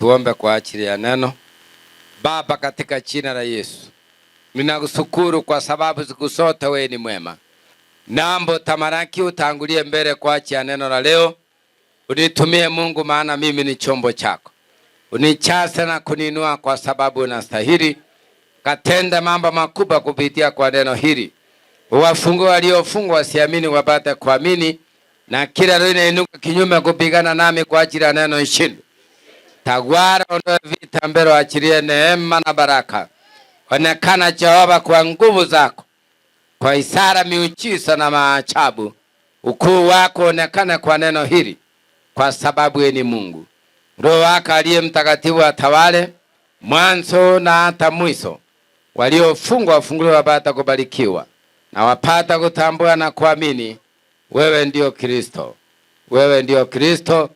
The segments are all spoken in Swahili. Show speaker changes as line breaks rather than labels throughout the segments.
Tuombe kwa ajili ya neno. Baba, katika jina la Yesu, ninakushukuru kwa sababu siku zote wewe ni mwema. Naomba tamaraki utangulie mbele kwa ajili ya neno la leo. Unitumie Mungu, maana mimi ni chombo chako. Unichase na kuninua kwa sababu unastahili. Katenda mambo makubwa kupitia kwa neno hili. Uwafungue waliofungwa wasiamini wapate kuamini, na kila roho inainuka kinyume kupigana nami kwa ajili ya neno ishinde. Tawala, ondoa vita mbele, achilie neema na baraka. Onekana Jehova kwa nguvu zako, kwa ishara, miujiza na maajabu. Ukuu wako onekane kwa neno hili, kwa sababu yeye ni Mungu. Roho wako aliye mtakatifu atawale mwanzo na hata mwisho. Waliofungwa wafunguliwe wapate kubarikiwa, na wapata kutambua na kuamini wewe ndio Kristo. Wewe ndio Kristo.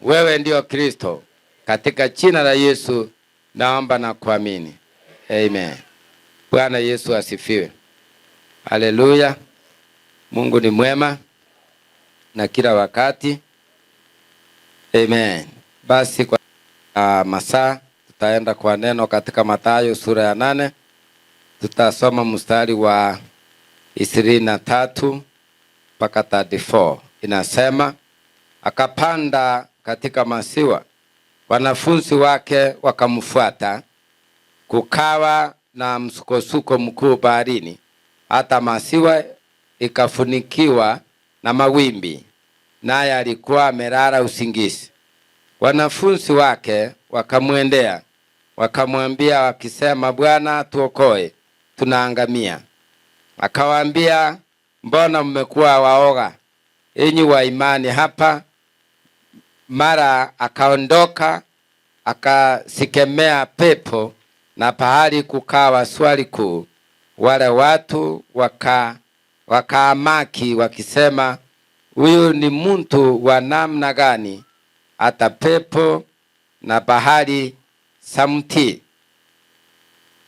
Wewe ndio Kristo. Katika jina la Yesu naomba na kuamini. Amen. Bwana Yesu asifiwe. Haleluya. Mungu ni mwema na kila wakati. Amen. Basi kwa masaa tutaenda kwa neno katika Mathayo sura ya 8. Tutasoma mstari wa 23 mpaka 34. Inasema, akapanda katika masiwa, wanafunzi wake wakamfuata. Kukawa na msukosuko mkuu baharini, hata masiwa ikafunikiwa na mawimbi, naye alikuwa amelala usingizi. Wanafunzi wake wakamwendea, wakamwambia wakisema, Bwana, tuokoe, tunaangamia. Akawaambia, mbona mmekuwa waoga, enyi wa imani hapa? Mara akaondoka, akasikemea pepo, na bahari kukawa swali kuu. Wale watu wakaamaki wakisema, huyu ni mtu wa namna gani, hata pepo na bahari samti?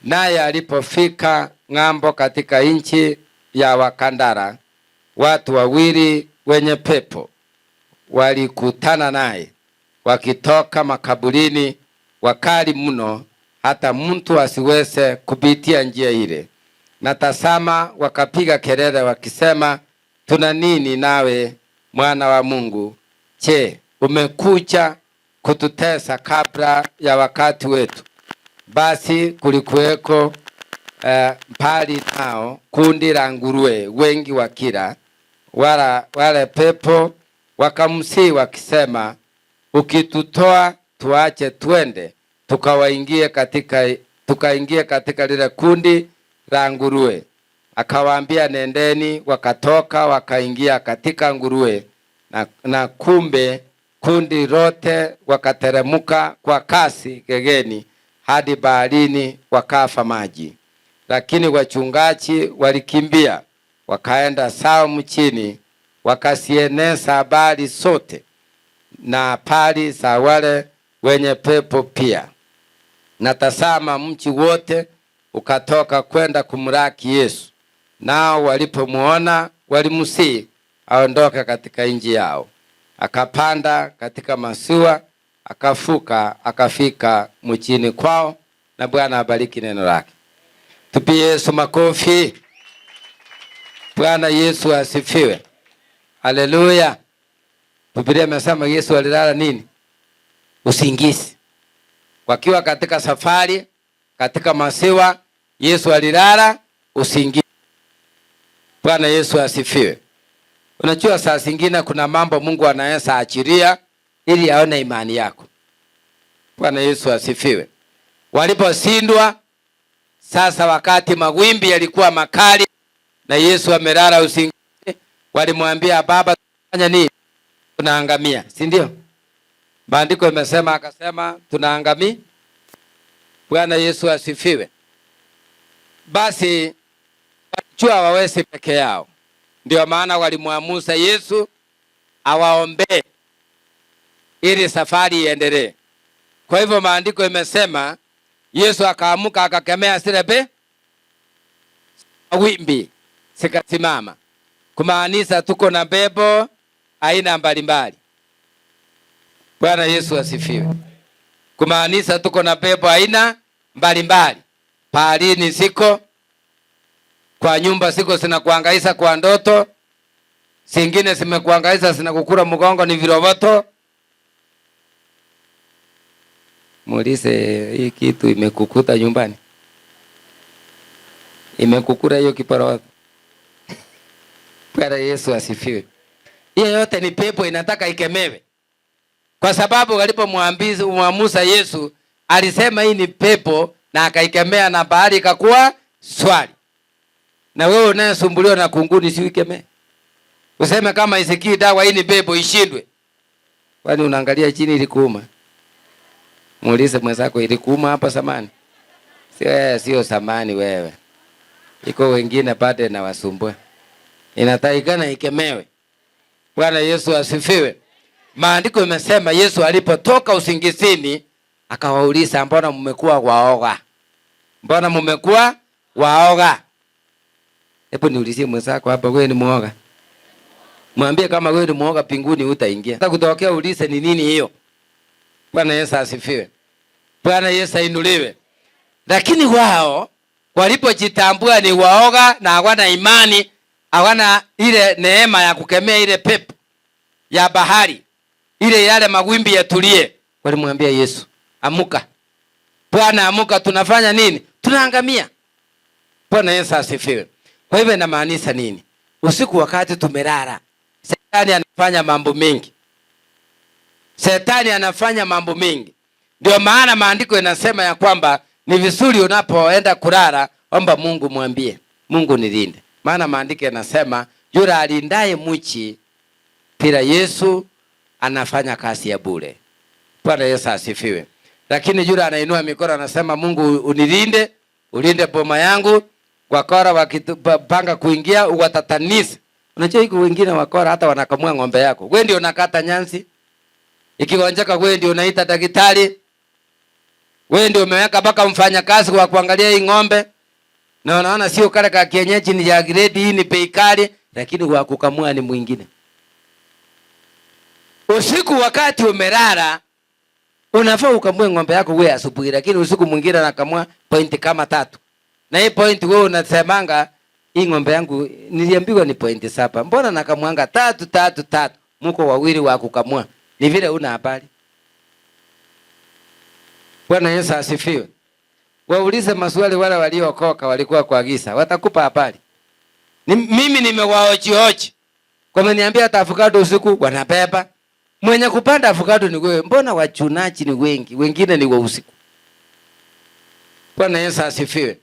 Naye alipofika ng'ambo katika nchi ya Wakandara, watu wawili wenye pepo walikutana naye wakitoka makaburini, wakali mno, hata mtu asiweze kupitia njia ile. Na tazama, wakapiga kelele wakisema, tuna nini nawe, mwana wa Mungu? Je, umekuja kututesa kabla ya wakati wetu? Basi kulikuweko mbali nao kundi la nguruwe wengi wakila. Wale pepo wakamsihi wakisema, ukitutoa tuache twende tukaingie katika lile kundi la nguruwe. Akawaambia, nendeni. Wakatoka wakaingia katika nguruwe, na kumbe kundi lote wakateremuka kwa kasi gegeni hadi baharini, wakafa maji. Lakini wachungaji walikimbia wakaenda sawa mchini, wakasieneza habari zote na pali za wale wenye pepo pia. Na tazama, mji wote ukatoka kwenda kumlaki Yesu. Nao walipomuona walimsihi aondoke katika nchi yao. Akapanda katika masiwa, akafuka, akafika mjini kwao. Na Bwana abariki neno lake. Tupie Yesu makofi. Bwana Yesu asifiwe. Haleluya. Biblia imesema Yesu alilala nini? Usingizi. Wakiwa katika safari, katika masiwa, Yesu alilala usingizi. Bwana Yesu asifiwe. Unajua saa zingine kuna mambo Mungu anaweza achiria ili aone imani yako. Bwana Yesu asifiwe. Waliposhindwa sasa, wakati mawimbi yalikuwa makali na Yesu amelala usingizi, walimwambia, Baba, tunafanya nini? Tunaangamia, si ndio? Maandiko imesema, akasema tunaangamia. Bwana Yesu asifiwe. Basi walijua wawezi peke yao, ndio maana walimwamuza Yesu awaombee ili safari iendelee. Kwa hivyo maandiko imesema Yesu akaamuka, akakemea zile wimbi zikasimama, kumaanisha tuko na pepo aina mbalimbali. Bwana Yesu asifiwe. Kumaanisha tuko na pepo aina mbalimbali. Pahalini siko, kwa nyumba siko, zinakuhangaisha kwa ndoto, zingine zimekuhangaisha zinakukula mgongo, ni viroboto. Muulize, hii kitu imekukuta nyumbani? Imekukula hiyo kiporoto? Bwana Yesu asifiwe. Hiyo yote ni pepo inataka ikemewe. Kwa sababu walipomwamsha Yesu alisema hii ni pepo na akaikemea na bahari ikakuwa swali. Na wewe unayesumbuliwa na kunguni si uikemee. Useme kama isikii dawa hii ni pepo ishindwe. Kwani unaangalia chini ilikuuma? Muulize mwenzako, ilikuuma hapa samani? Sio samani wewe. Iko wengine pade na wasumbua. Inatakikana ikemewe. Bwana Yesu asifiwe. Maandiko imesema Yesu alipotoka usingizini akawauliza, mbona mmekuwa waoga? Mbona mmekuwa waoga? Hebu niulizie mwenzako hapa, wewe ni muoga? Mwambie kama wewe ni muoga pinguni utaingia. Hata kutokea ulize ni nini hiyo. Bwana Yesu asifiwe. Bwana Yesu ainuliwe. Lakini wao walipojitambua ni waoga na hawana imani, hawana ile neema ya kukemea ile pepo ya bahari, ile yale mawimbi yatulie, walimwambia Yesu, amuka. Bwana amuka, tunafanya nini? Tunaangamia. Bwana Yesu asifiwe. Kwa hivyo inamaanisha nini? Usiku wakati tumelala, Shetani anafanya mambo mengi. Shetani anafanya mambo mengi. Ndio maana maandiko yanasema ya kwamba ni vizuri unapoenda kulala, omba Mungu, mwambie Mungu nilinde. Maana maandiko yanasema yule alindaye mchi bila Yesu anafanya kazi ya bure. Bwana Yesu asifiwe. Lakini yule anainua mikono anasema, Mungu unilinde, ulinde boma yangu, wakora wakipanga kuingia uwatatanise. Unajua iko wengine wakora hata wanakamua ng'ombe yako. Wewe ndio unakata nyansi. Ikigonjeka wewe ndio unaita daktari. Wewe ndio umeweka mpaka mfanyakazi wa kuangalia hii ng'ombe. Na unaona sio kale ka kienyeji ni ya grade, hii ni bei kali, lakini wa kukamua ni mwingine. Usiku wakati umelala unafaa ukamue ng'ombe yako wewe asubuhi, lakini usiku mwingine anakamua point kama 3. Na hii point wewe unasemanga hii ng'ombe yangu niliambiwa ni point 7. Mbona nakamwanga 3. Mko wawili wa kukamua. Ni vile una habari. Bwana Yesu asifiwe. Waulize maswali wale waliokoka walikuwa kwa giza, watakupa habari. Mimi nimewaoji. Kwa mniambia hata avocado usiku wanabeba. Mwenye kupanda avocado ni wewe. Mbona wachunaji ni wengi? Wengine ni wa usiku. Bwana Yesu asifiwe.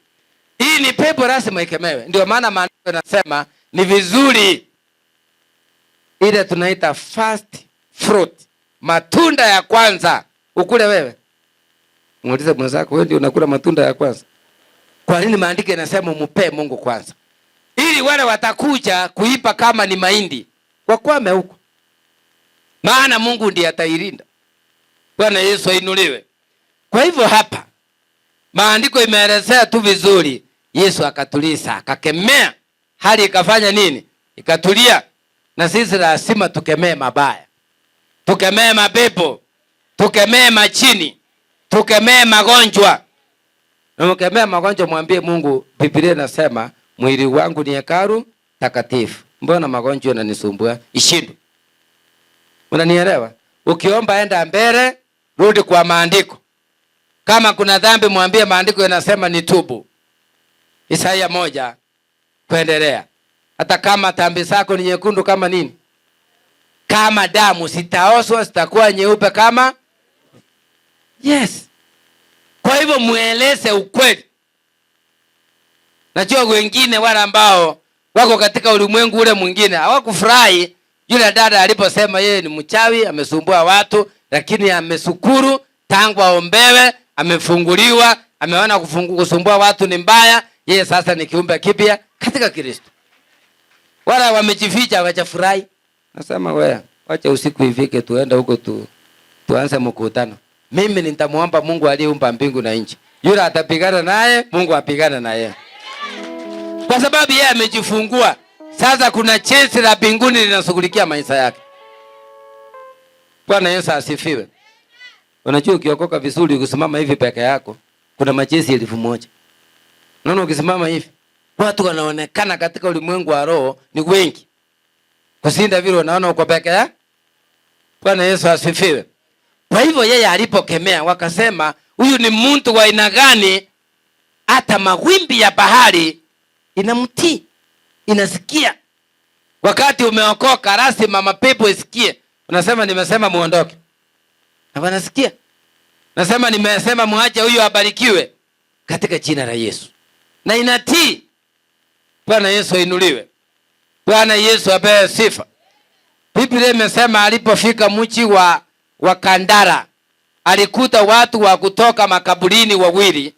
Hii ni pepo lazima ikemewe. Ndio maana maandiko yanasema ni vizuri ile tunaita first fruit, matunda ya kwanza ukule wewe. Muulize mwenzako, wewe ndio unakula matunda ya kwanza? Kwa nini maandiko yanasema umpe Mungu kwanza? Ili wale watakuja kuipa kama ni mahindi wakwame huko. Maana Mungu ndiye atailinda. Bwana Yesu ainuliwe. Kwa hivyo hapa maandiko imeelezea tu vizuri. Yesu akatuliza, akakemea, hali ikafanya nini? Ikatulia. Na sisi lazima tukemee mabaya. Tukemee mapepo. Tukemee machini. Tukemee magonjwa. Na mkemea magonjwa mwambie Mungu, Biblia inasema mwili wangu ni hekalu takatifu. Mbona magonjwa yananisumbua? Ishindwe. Unanielewa? Ukiomba enda mbele, rudi kwa maandiko. Kama kuna dhambi mwambie maandiko yanasema nitubu. Isaya 1 kuendelea. Hata kama dhambi zako ni nyekundu kama nini? Kama damu, sitaoswa, sitakuwa nyeupe kama. Yes. Kwa hivyo mueleze ukweli. Najua wengine wale ambao wako katika ulimwengu ule mwingine hawakufurahi yule dada aliposema yeye ni mchawi, amesumbua watu, lakini ameshukuru tangu aombewe, amefunguliwa, ameona kusumbua watu ni mbaya, yeye sasa ni kiumbe kipya katika Kristo. Wala wamejificha hawajafurahi. Nasema wewe, acha usiku ifike tuende huko tuanze mkutano. Mimi nitamuomba Mungu aliyeumba mbingu na nchi. Yule atapigana naye, Mungu apigane na yeye. Kwa sababu yeye amejifungua. Sasa kuna jeshi la mbinguni linashughulikia maisha yake. Bwana Yesu asifiwe. Unajua ukiokoka vizuri ukisimama hivi peke yako, kuna majeshi 1000. Unaona ukisimama hivi, watu wanaonekana katika ulimwengu wa roho ni wengi. Kushinda vile unaona uko peke yako. Bwana Yesu asifiwe. Kwa hivyo yeye alipokemea wakasema, huyu ni mtu wa aina gani hata mawimbi ya bahari inamtii, inasikia. Wakati umeokoka lazima mapepo isikie. Unasema nimesema muondoke, na wanasikia. Nasema nimesema muache huyu abarikiwe katika jina la Yesu, na inatii. Bwana Yesu inuliwe. Bwana Yesu apewe sifa. Biblia imesema alipofika mji wa Kandara, alikuta watu wa kutoka makaburini wawili.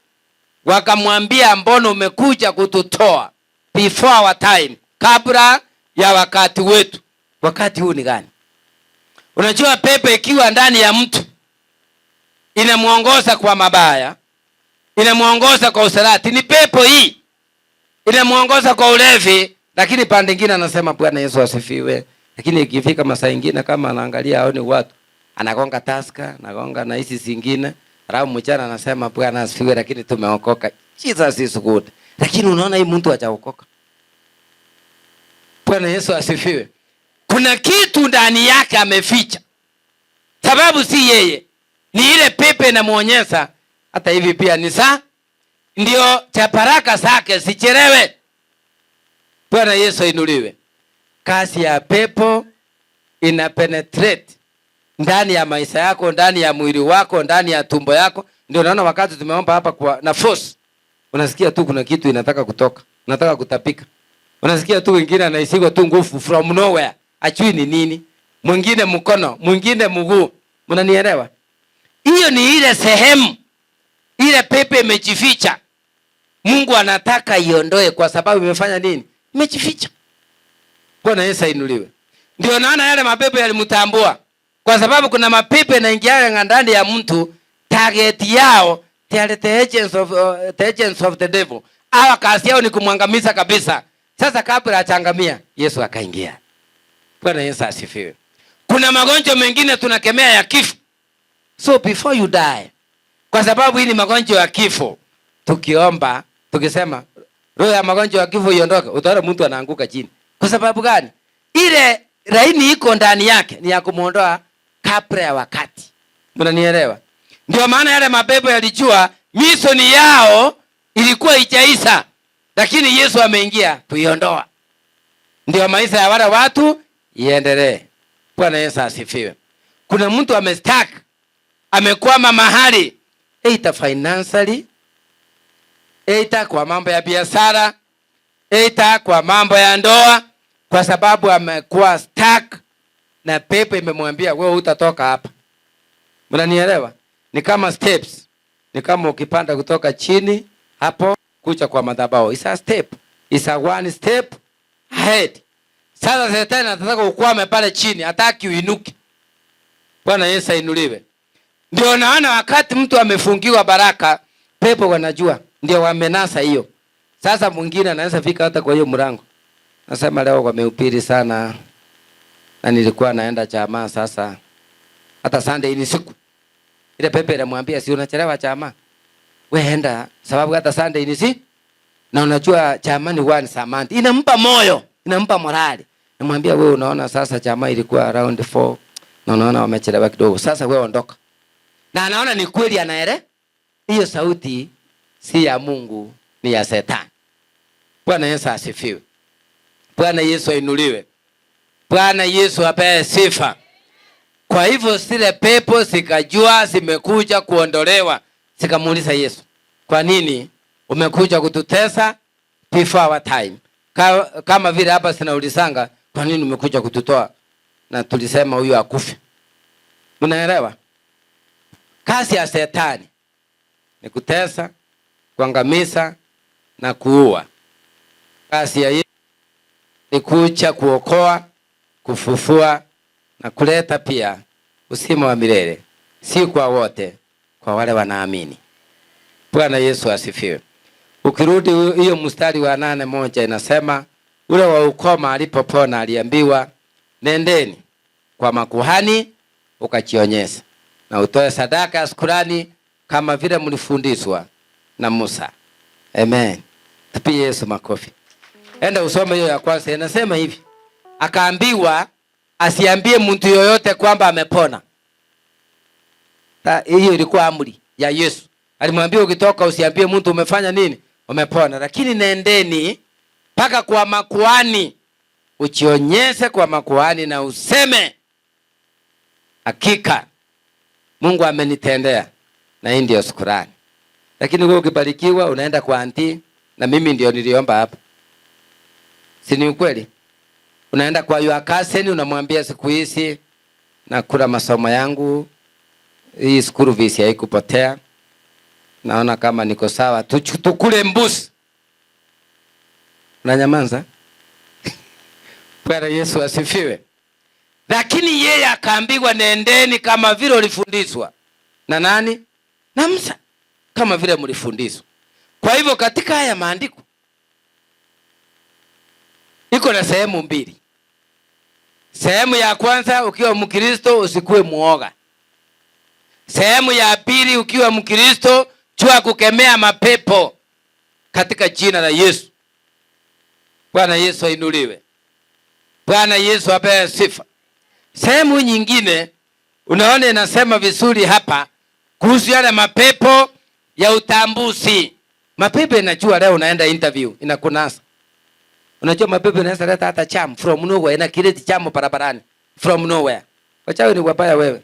Wakamwambia, mbona umekuja kututoa before our time, kabla ya wakati wetu? Wakati huu ni gani? Unajua pepo ikiwa ndani ya mtu inamuongoza kwa mabaya, inamuongoza kwa usalati. Ni pepo hii inamuongoza kwa ulevi, lakini pande nyingine anasema Bwana Yesu asifiwe. Lakini ikifika masaa mengine kama anaangalia aone watu, anagonga taska, anagonga na hizi zingine, alafu mchana anasema Bwana asifiwe, lakini tumeokoka. Jesus is good. Lakini unaona hii mtu hajaokoka. Bwana Yesu asifiwe. Kuna kitu ndani yake ameficha. Sababu si yeye, ni ile pepe inamuonyesha. Hata hivi pia ni saa ndio cha baraka zake sichelewe. Bwana Yesu inuliwe. Kazi ya pepo ina penetrate ndani ya maisha yako, ndani ya mwili wako, ndani ya tumbo yako. Ndio naona wakati tumeomba hapa kwa na force, unasikia tu kuna kitu inataka kutoka, unataka kutapika. Unasikia tu wengine anaisiwa tu nguvu from nowhere, ajui ni nini. Mwingine mkono, mwingine mguu. Mnanielewa? Hiyo ni ile sehemu ile pepe imejificha. Mungu anataka iondoe kwa sababu imefanya nini? Imejificha. Bwana Yesu inuliwe. Ndio naona yale mapepo yalimtambua. Kwa sababu kuna mapepo yanaingia ndani ya mtu, target yao, the agents of the devil. Hawa kazi yao ni kumwangamiza kabisa. Sasa kabla achangamia, Yesu akaingia. Bwana Yesu asifiwe. Kuna magonjwa mengine tunakemea ya kifo. So before you die, kwa sababu hii ni magonjwa ya kifo, tukiomba, tukisema roho ya magonjwa ya kifo iondoke, utaona mtu anaanguka chini. Kwa sababu gani? Ile laini iko ndani yake ni ya kumuondoa kabla ya wakati. Mnanielewa? Ndio maana yale mapepo yalijua mishoni yao ilikuwa ijaisha, lakini Yesu ameingia kuiondoa. Ndio maisha ya wale watu iendelee. Bwana Yesu asifiwe. Kuna mtu amestuck, amekwama mahali, either financially, either kwa mambo ya biashara, either kwa mambo ya ndoa, kwa sababu amekuwa stuck na pepo imemwambia wewe utatoka hapa. Mnanielewa? Ni kama steps. Ni kama ukipanda kutoka chini hapo kuja kwa madhabahu. It's a step. It's a one step ahead. Sasa shetani anataka ukwame pale chini, hataki uinuke. Bwana Yesu ainuliwe. Ndio naona wakati mtu amefungiwa baraka, pepo wanajua, ndio wamenasa hiyo. Sasa mwingine anaweza fika hata kwa hiyo mlango. Nasema leo wamehubiri sana, na nilikuwa naenda chama sasa. Hata Sunday ni siku. Ile pepe inamwambia si unachelewa chama. Wewe enda sababu hata Sunday ni si. Na unajua chama ni one samant. Inampa moyo, inampa morali. Namwambia wewe unaona sasa chama ilikuwa around 4. Na unaona wamechelewa kidogo. Sasa wewe ondoka. Na anaona ni kweli anaele. Hiyo sauti si ya Mungu, ni ya Shetani. Bwana Yesu asifiwe. Bwana Yesu ainuliwe. Bwana Yesu apewe sifa. Kwa hivyo zile pepo zikajua zimekuja kuondolewa. Zikamuuliza Yesu, kwa nini umekuja kututesa before our time? Kama vile hapa sinaulizanga, kwa nini umekuja kututoa na tulisema huyu akufe? Mnaelewa? Kazi ya Shetani ni kutesa, kuangamiza na kuua. Kazi ya Yesu ni kuja kuokoa, kufufua na kuleta pia uzima wa milele. Si kwa wote, kwa wale wanaamini. Bwana Yesu asifiwe. Ukirudi hiyo mstari wa 8:1 inasema ule wa ukoma alipopona aliambiwa nendeni kwa makuhani ukajionyesha. na utoe sadaka ya shukrani kama vile mlifundishwa na Musa. Amen. Tupie Yesu makofi. Enda usome hiyo ya kwanza, inasema hivi. Akaambiwa asiambie mtu yoyote kwamba amepona. Hiyo ilikuwa amri ya Yesu. Alimwambia ukitoka usiambie mtu umefanya nini? Umepona. Lakini nendeni mpaka kwa makuhani, ujionyeshe kwa makuhani na useme hakika Mungu amenitendea, na hii ndio shukrani. Lakini wewe ukibarikiwa unaenda kwa anti, na mimi ndio niliomba hapa. Si ni ukweli? Unaenda kwa your cousin unamwambia siku hizi na kula masomo yangu, hii school fees haikupotea. Naona kama niko sawa, tukule mbuzi. Unanyamaza? Bwana Yesu asifiwe. Lakini yeye akaambiwa nendeni kama vile ulifundishwa. Na nani? Na Musa. Kama vile mlifundishwa. Kwa hivyo katika haya maandiko iko na sehemu mbili. Sehemu ya kwanza, ukiwa Mkristo usikuwe muoga. Sehemu ya pili, ukiwa Mkristo jua kukemea mapepo katika jina la Yesu. Bwana Yesu ainuliwe. Bwana Yesu apewe sifa. Sehemu nyingine unaona inasema vizuri hapa kuhusu yale mapepo ya utambuzi. Mapepo inajua leo unaenda interview inakunasa. Unajua mapepo inaweza leta hata charm from nowhere, ina create charm barabarani from nowhere. Wachawi ni wabaya wewe.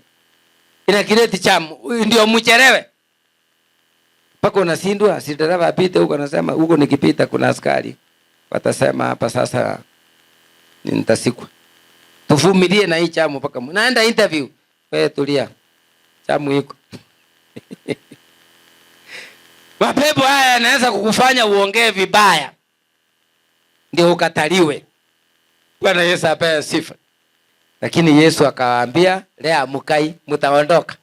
Ina create charm ndio mchelewe. Paka unasindwa, si dereva apite huko anasema huko nikipita kuna askari. Watasema hapa sasa nitasikwa. Tuvumilie na hii chamu mpaka naenda interview. Wewe tulia. Chamu iko. Mapepo haya yanaweza kukufanya uongee vibaya, ndio ukataliwe. Bwana Yesu apewe sifa. Lakini Yesu akawaambia, leo mkai mtaondoka.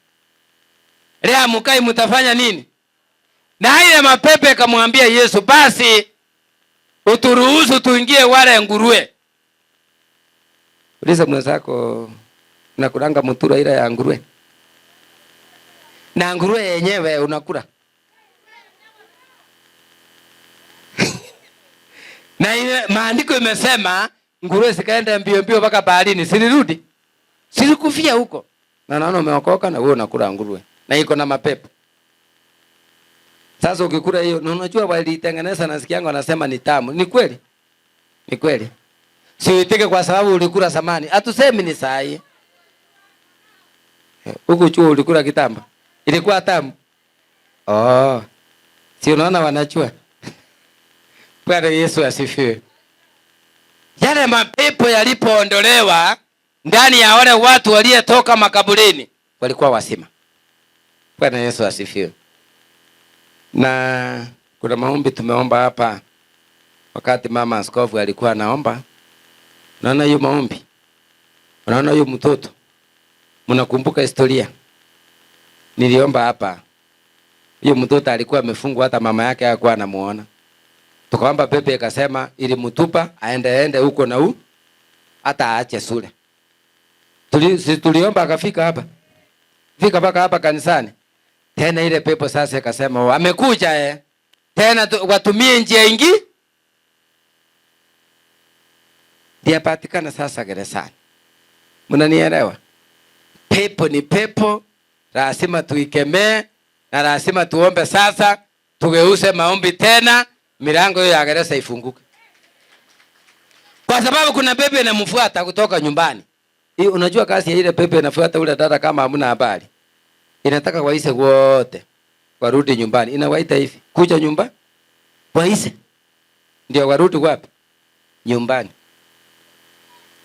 Leo mkai mtafanya nini? Na ile mapepo akamwambia Yesu, basi uturuhusu tuingie wale nguruwe. Uliza mwenzako, unakulanga mtura ile ya nguruwe? Na nguruwe yenyewe unakula? Na ile maandiko imesema nguruwe sikaenda mbio mbio mpaka baharini, silirudi. Silikufia huko. Na naona umeokoka na wewe unakula nguruwe. Na iko na mapepo. Sasa ukikula hiyo, na unajua walitengeneza nasikia yangu anasema ni tamu. Ni kweli? Ni kweli. Si uitike kwa sababu ulikula zamani. Hatusemi ni saa hii. Huko chuo ulikula kitamba. Ilikuwa tamu. Oh. Si unaona wanachua. Bwana Yesu asifiwe. Yale mapepo yalipoondolewa ndani ya wale watu waliotoka makaburini walikuwa wasima. Bwana Yesu asifiwe. Na kuna maombi tumeomba hapa wakati mama askofu alikuwa anaomba. Unaona hiyo maombi? Unaona hiyo mtoto? Mnakumbuka historia? Niliomba hapa. Hiyo mtoto alikuwa amefungwa, hata mama yake hakuwa anamuona. Tukaomba pepe akasema ili mtupa aende huko na huko hata aache shule. Tuliomba akafika hapa. Fika mpaka hapa kanisani. Tena ile pepo sasa akasema amekuja tena watumie njia ingi. Ndio patikana sasa gerezani. Mnanielewa? Pepo ni pepo, lazima tuikemee na lazima tuombe sasa, tugeuze maombi tena, milango hiyo ya gereza ifunguke. Kwa sababu kuna pepo inamfuata kutoka nyumbani. Hii unajua kazi ya ile pepo inafuata ule dada kama hamna habari. Inataka waise wote warudi nyumbani. Inawaita hivi, kuja nyumba waise. Ndio warudi wapi? Nyumbani.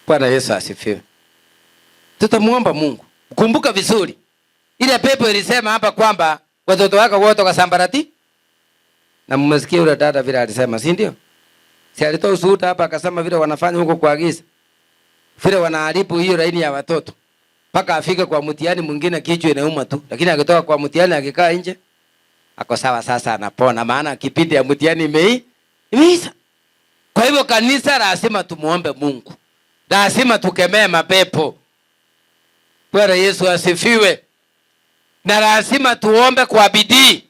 Bwana Yesu asifiwe. Tutamuomba Mungu. Kumbuka vizuri. Ile pepo ilisema hapa kwamba watoto wako wote wasambarati. Na mmesikia yule dada vile alisema, si ndio? Si alitoa ushuhuda hapa akasema vile wanafanya huko kwa giza. Vile wanaharibu hiyo laini ya watoto. Paka afike kwa mtihani mwingine kichwa inauma tu. Lakini akitoka kwa mtihani akikaa nje ako sawa, sasa anapona, maana kipindi ya mtihani imeisha. Kwa hivyo kanisa lazima tumuombe Mungu. Lazima tukemee mapepo. Bwana Yesu asifiwe. na lazima tuombe kwa bidii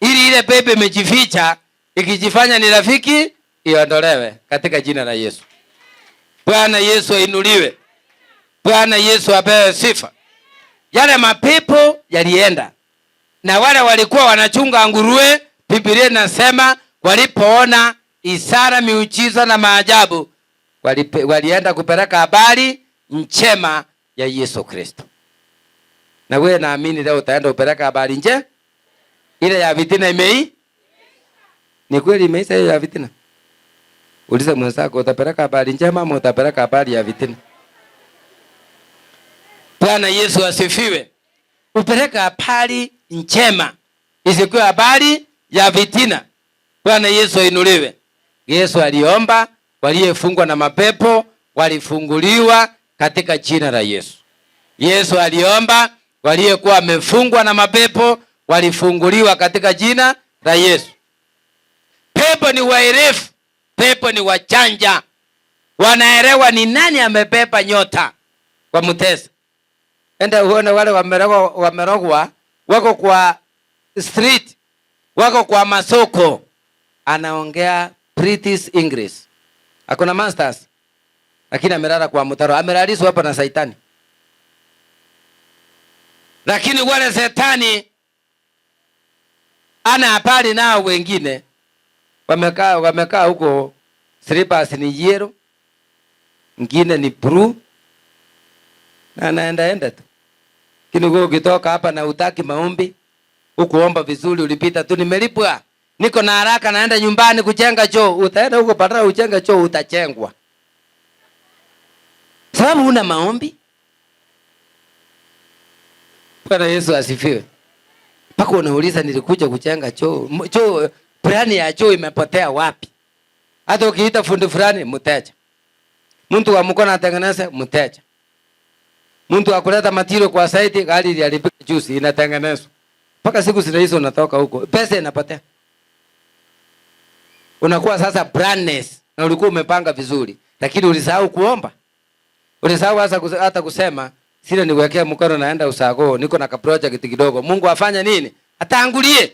ili ile pepo imejificha ikijifanya ni rafiki iondolewe katika jina la Yesu. Bwana Yesu ainuliwe. Bwana Yesu apewe sifa. Yale mapepo yalienda, na wale walikuwa wanachunga nguruwe, Biblia inasema walipoona ishara, miujiza na maajabu, walienda kupeleka habari njema ya Yesu Kristo. Na wewe naamini leo utaenda kupeleka habari nje. Ile ya vitina ni kweli imeisha hiyo ya vitina? Uliza mwenzako, utapeleka habari njema ama utapeleka habari ya vitina? Bwana Yesu asifiwe. Upeleka habari njema, isikuwe habari ya vitina. Bwana Yesu ainuliwe. Yesu aliomba waliyefungwa na mapepo walifunguliwa katika jina la Yesu. Yesu aliomba waliyekuwa wamefungwa na mapepo walifunguliwa katika jina la Yesu. Pepo ni waerefu, pepo ni wachanja. Wanaelewa ni nani amepepa nyota kwa mtesa. Enda uone wale wamerogwa wako kwa street, wako kwa masoko. Anaongea British English. Hakuna masters. Lakini amelala kwa mtaro. Amelaliswa hapa na Saitani. Lakini wale Shetani ana habari nao wengine. Wamekaa huko, slippers ni yellow, ngine ni blue. Na anaenda tu. Lakini wewe ukitoka hapa na utaki maombi, ukuomba vizuri, ulipita tu nimelipwa, niko na haraka naenda nyumbani kujenga choo, utaenda huko badala ujenga choo utachengwa. Sababu huna maombi. Bwana Yesu asifiwe. Paka unauliza nilikuja kujenga choo. Choo, plani ya choo imepotea wapi? Hata ukiita fundi fulani mteja. Mtu wa mkono atengeneza mteja. Mtu akuleta matiro kwa site, gari iliharibika juzi inatengenezwa. Paka siku zile hizo unatoka huko, pesa inapotea. Unakuwa sasa brandness na ulikuwa umepanga vizuri, lakini ulisahau kuomba. Ulisahau hata kusema sile niwekea mkono naenda usago, niko na ka project kidogo. Mungu afanya nini? Ataangulie.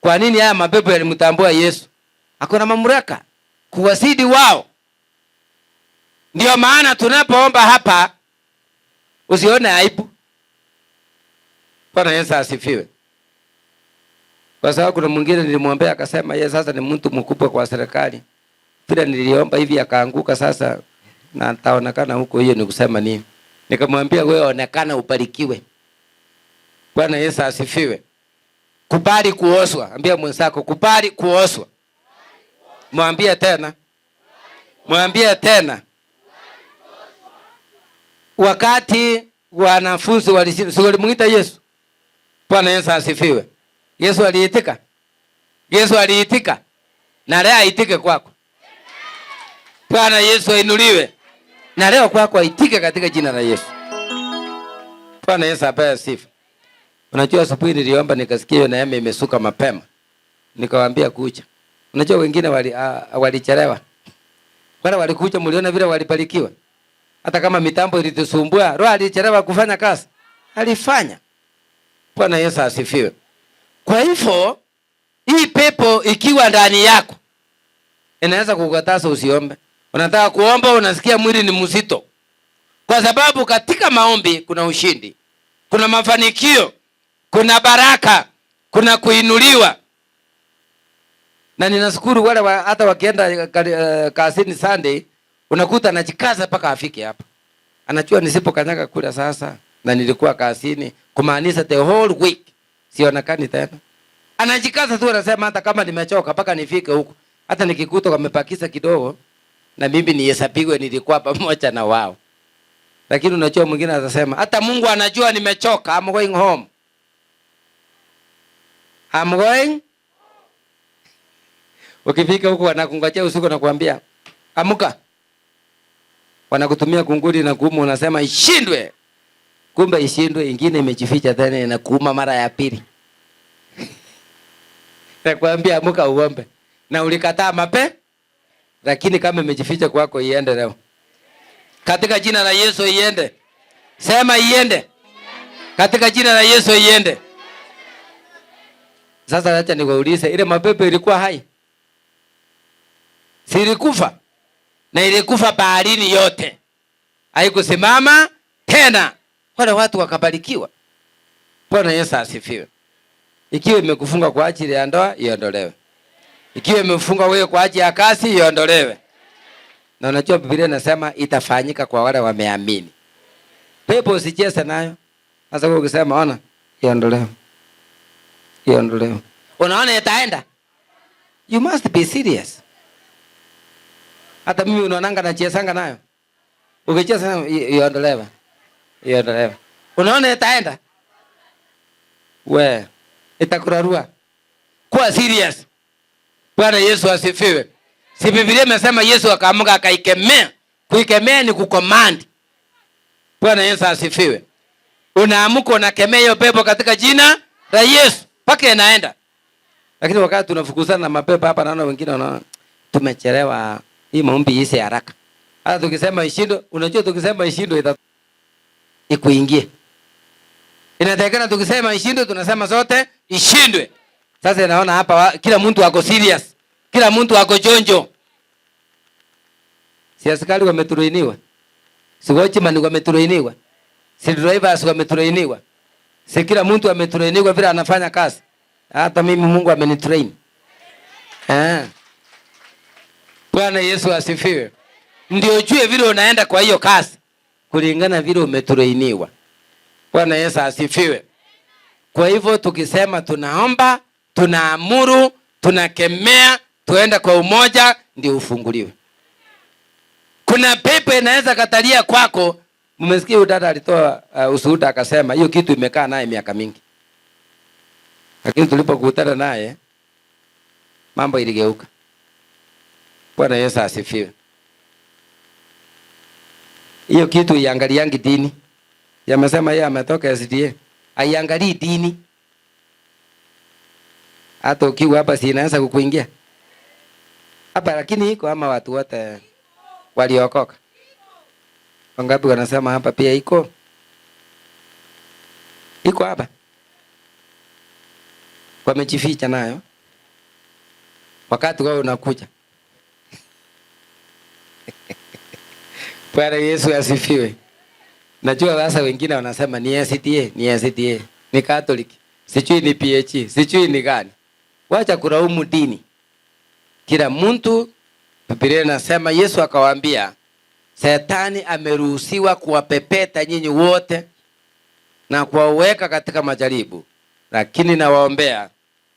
Kwa nini haya mapepo yalimtambua Yesu? Hakuna mamlaka kuwasidi wao. Ndio maana tunapoomba hapa usione aibu. Bwana Yesu asifiwe. Kwa sababu kuna mwingine nilimwombea akasema yeye sasa ni mtu mkubwa kwa serikali. Bila niliomba hivi akaanguka sasa na ataonekana huko, hiyo ni kusema nini? Nikamwambia wewe onekana ubarikiwe. Bwana Yesu asifiwe. Kubali kuoswa. Ambia mwenzako kubali kuoswa. Mwambie tena. Mwambie tena. Wakati wanafunzi walimuita Yesu. Bwana Yesu asifiwe. Yesu aliitika. Yesu aliitika. Na leo aitike kwako. Bwana Yesu ainuliwe. Na leo kwako aitike katika jina la Yesu. Bwana Yesu apewe sifa. Unajua asubuhi niliomba nikasikia hiyo neema imesuka mapema. Nikawaambia kuja. Unajua wengine walichelewa. Wale walikuja mliona vile walibarikiwa. Hata kama mitambo ilitusumbua, roho alichelewa kufanya kazi. Alifanya. Bwana Yesu asifiwe. Kwa hivyo, hii pepo ikiwa ndani yako, inaweza kukataza usiombe. Unataka kuomba unasikia mwili ni mzito. Kwa sababu katika maombi kuna ushindi, kuna mafanikio, kuna baraka, kuna kuinuliwa. Na ninashukuru wale hata wakienda kazini Sunday, unakuta anajikaza mpaka afike hapa. Anajua nisipokanyaga kula sasa na nilikuwa kazini, kumaanisha the whole week sionekani tena. Anajikaza tu anasema hata kama nimechoka mpaka nifike huko. Hata nikikuta wamepakisa kidogo na mimi nihesabiwe nilikuwa pamoja na wao. Lakini unajua mwingine atasema hata Mungu anajua nimechoka, I'm going home. I'm going. Ukifika huko wanakungojea usiku na kuambia amuka. Wanakutumia kunguri na kuuma, unasema ishindwe. Kumbe ishindwe, ingine imejificha tena na kuuma mara ya pili. Nakwambia amuka uombe. Na ulikataa lakini kama imejificha kwako iende leo. Katika jina la Yesu iende. Sema iende. Katika jina la Yesu iende. Sasa acha nikuulize, ile mapepo ilikuwa hai? Si ilikufa? Na ilikufa baharini yote. Haikusimama tena. Wale watu wakabarikiwa. Bwana Yesu asifiwe. Ikiwa imekufunga kwa ajili ya ndoa, iondolewe. Ikiwa imefunga wewe kwa ajili ya kazi, iondolewe. Na unajua Biblia inasema itafanyika kwa wale wameamini. Pepo usicheze nayo. Sasa wewe ukisema ona, iondolewe. Iondolewe. Unaona itaenda? You must be serious. Hata mimi unaonanga nachezanga nayo. Ukicheza nayo iondolewe. Iondolewe. Unaona itaenda? We, itakurarua. Kuwa serious. Bwana Yesu asifiwe. Si Biblia imesema Yesu akaamka akaikemea. Kuikemea ni kucommand. Bwana Yesu asifiwe. Unaamka unakemea hiyo pepo katika jina la Yesu. Paka inaenda. Lakini wakati tunafukuzana na mapepo hapa, naona wengine wanaona tumechelewa, hii maombi ishe haraka. Hata tukisema ishindo, unajua tukisema ishindo ikuingie. Inatakikana tukisema ishindo tunasema zote ishindwe. Sasa naona hapa kila mtu ako serious. Kila mtu ako jonjo. Si askari wameturuiniwa. Si watchman wameturuiniwa. Si drivers wameturuiniwa. Si kila mtu ameturuiniwa vile anafanya kazi. Hata mimi Mungu amenitrain. Bwana Yesu asifiwe. Ndio ujue vile unaenda kwa hiyo kazi kulingana vile umeturuiniwa. Bwana Yesu asifiwe. Kwa hivyo tukisema tunaomba, tunaamuru, tunakemea, tuenda kwa umoja, ndio ufunguliwe. Kuna pepo inaweza katalia kwako. Mmesikia udada alitoa ushuhuda akasema hiyo kitu imekaa naye miaka mingi. Lakini tulipokutana naye mambo iligeuka. Bwana Yesu asifiwe. Hiyo kitu iangaliangi dini. Yamesema yeye ametoka SDA. Aiangalii dini. Hata ukiwa hapa si inaanza kukuingia. Hapa lakini iko ama watu wote waliokoka. Wangapi wanasema hapa pia iko? Iko hapa. Wamejificha nayo. Wakati wao unakuja. Bwana Yesu asifiwe. Najua sasa wengine wanasema ni SDA, ni SDA, ni Catholic, sijui ni PH, sijui ni gani. Wacha kulaumu dini. Kila mtu, Biblia inasema Yesu akawaambia, Shetani ameruhusiwa kuwapepeta nyinyi wote na kuwaweka katika majaribu, lakini nawaombea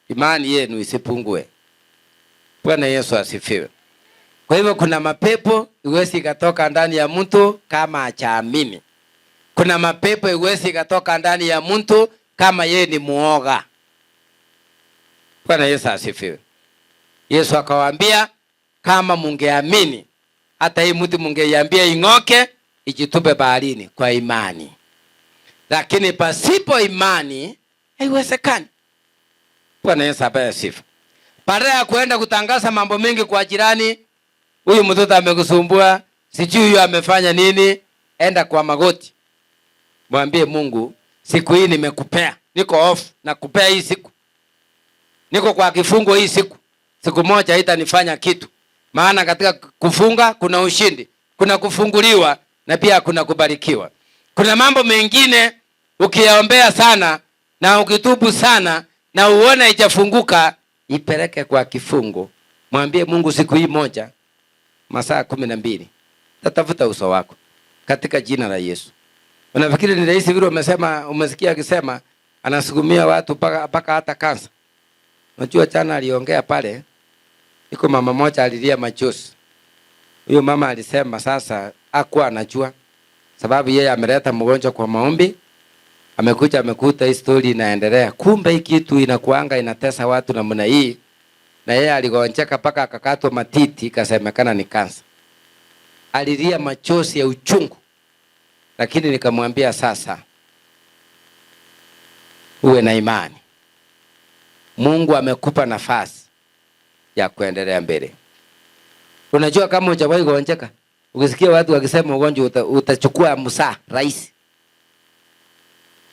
imani yenu isipungue. Bwana Yesu asifiwe. Kwa hivyo kuna mapepo iwezi ikatoka ndani ya mtu kama hajaamini. Kuna mapepo iwezi ikatoka ndani ya mtu kama yeye ni muoga. Bwana Yesu asifiwe. Yesu akawaambia kama mungeamini, hata hii mtu mungeiambia ing'oke ijitupe baharini kwa imani. Lakini pasipo imani haiwezekani. Bwana Yesu apewe sifa. Baada ya kuenda kutangaza mambo mengi kwa jirani, huyu mtoto amekusumbua, sijui huyu amefanya nini, enda kwa magoti. Mwambie Mungu, siku hii nimekupea. Niko off na kupea hii siku. Niko kwa kifungo hii siku. Siku moja haitanifanya kitu. Maana katika kufunga kuna ushindi, kuna kufunguliwa na pia kuna kubarikiwa. Kuna mambo mengine ukiyaombea sana na ukitubu sana na uone haijafunguka, ipeleke kwa kifungo. Mwambie Mungu, siku hii moja masaa 12 tatafuta uso wako katika jina la Yesu. Unafikiri ni rahisi vile umesema? Umesikia akisema anasukumia watu paka hata kansa. Unajua jana aliongea pale, iko mama moja alilia machozi. Huyo mama alisema sasa hakuwa anajua, sababu yeye ameleta mgonjwa kwa maombi, amekuja amekuta hii story inaendelea. Kumbe hii kitu inakuanga inatesa watu namna hii, na yeye aligonjeka paka akakatwa matiti, ikasemekana ni kansa. Alilia machozi ya uchungu. Lakini nikamwambia sasa uwe na imani. Mungu amekupa nafasi ya kuendelea mbele. Unajua kama hujawahi kugonjeka, ukisikia watu wakisema ugonjwa utachukua msaa rahisi.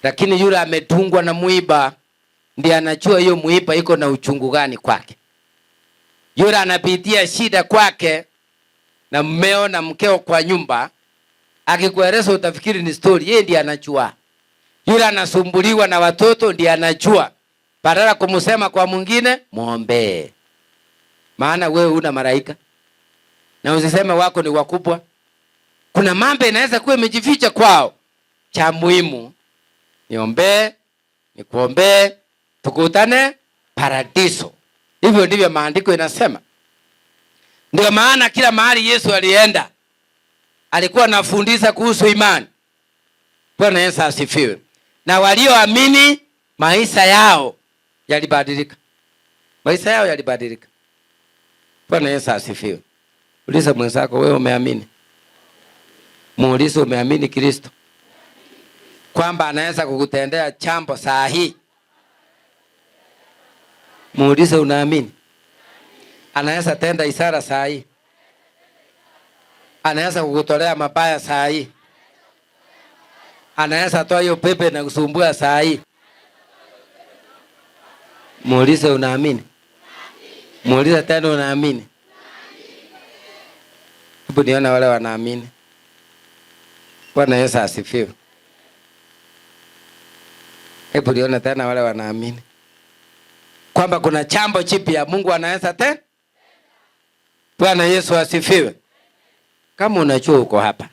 lakini yule amedungwa na mwiba ndiye anajua hiyo mwiba iko na uchungu gani kwake. Yule anapitia shida kwake na mmeo na mkeo kwa nyumba, akikueleza utafikiri ni story, yeye ndiye anajua. Yule anasumbuliwa na watoto ndiye anajua. Badala kumsema kwa mwingine, muombe. Maana wewe una malaika. Na usiseme wako ni wakubwa. Kuna mambo inaweza kuwa imejificha kwao. Cha muhimu niombe, nikuombe, tukutane paradiso. Hivyo ndivyo maandiko inasema. Ndio maana kila mahali Yesu alienda alikuwa anafundisha kuhusu imani. Bwana Yesu asifiwe. Na walioamini maisha yao yalibadilika. Maisha yao yalibadilika. Bwana Yesu asifiwe. Uliza mwenzako, wewe umeamini? Muulize, umeamini Kristo kwamba anaweza kukutendea jambo saa hii? Muulize, unaamini anaweza tenda ishara saa hii? Anaweza kukutolea mabaya saa hii? Anaweza toa hiyo pepe na kusumbua saa hii? Muulize, unaamini? Muulize tena, unaamini? Hebu niona wale wanaamini. Bwana Yesu asifiwe. Hebu niona tena wale wanaamini kwamba kuna jambo jipya Mungu anaweza tena. Bwana Yesu asifiwe. Kama unajua uko hapa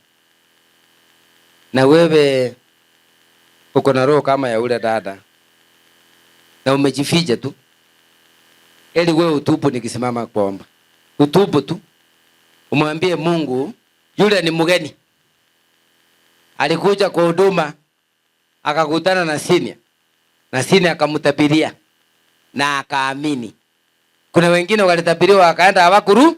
na wewe uko na roho kama ya ule dada na umejificha tu, ili wewe utubu. Nikisimama kuomba, utubu tu, umwambie Mungu, yule ni mgeni, alikuja kwa huduma akakutana na senior, na senior akamtabiria na akaamini. Kuna wengine walitabiriwa wakaenda hawakuru,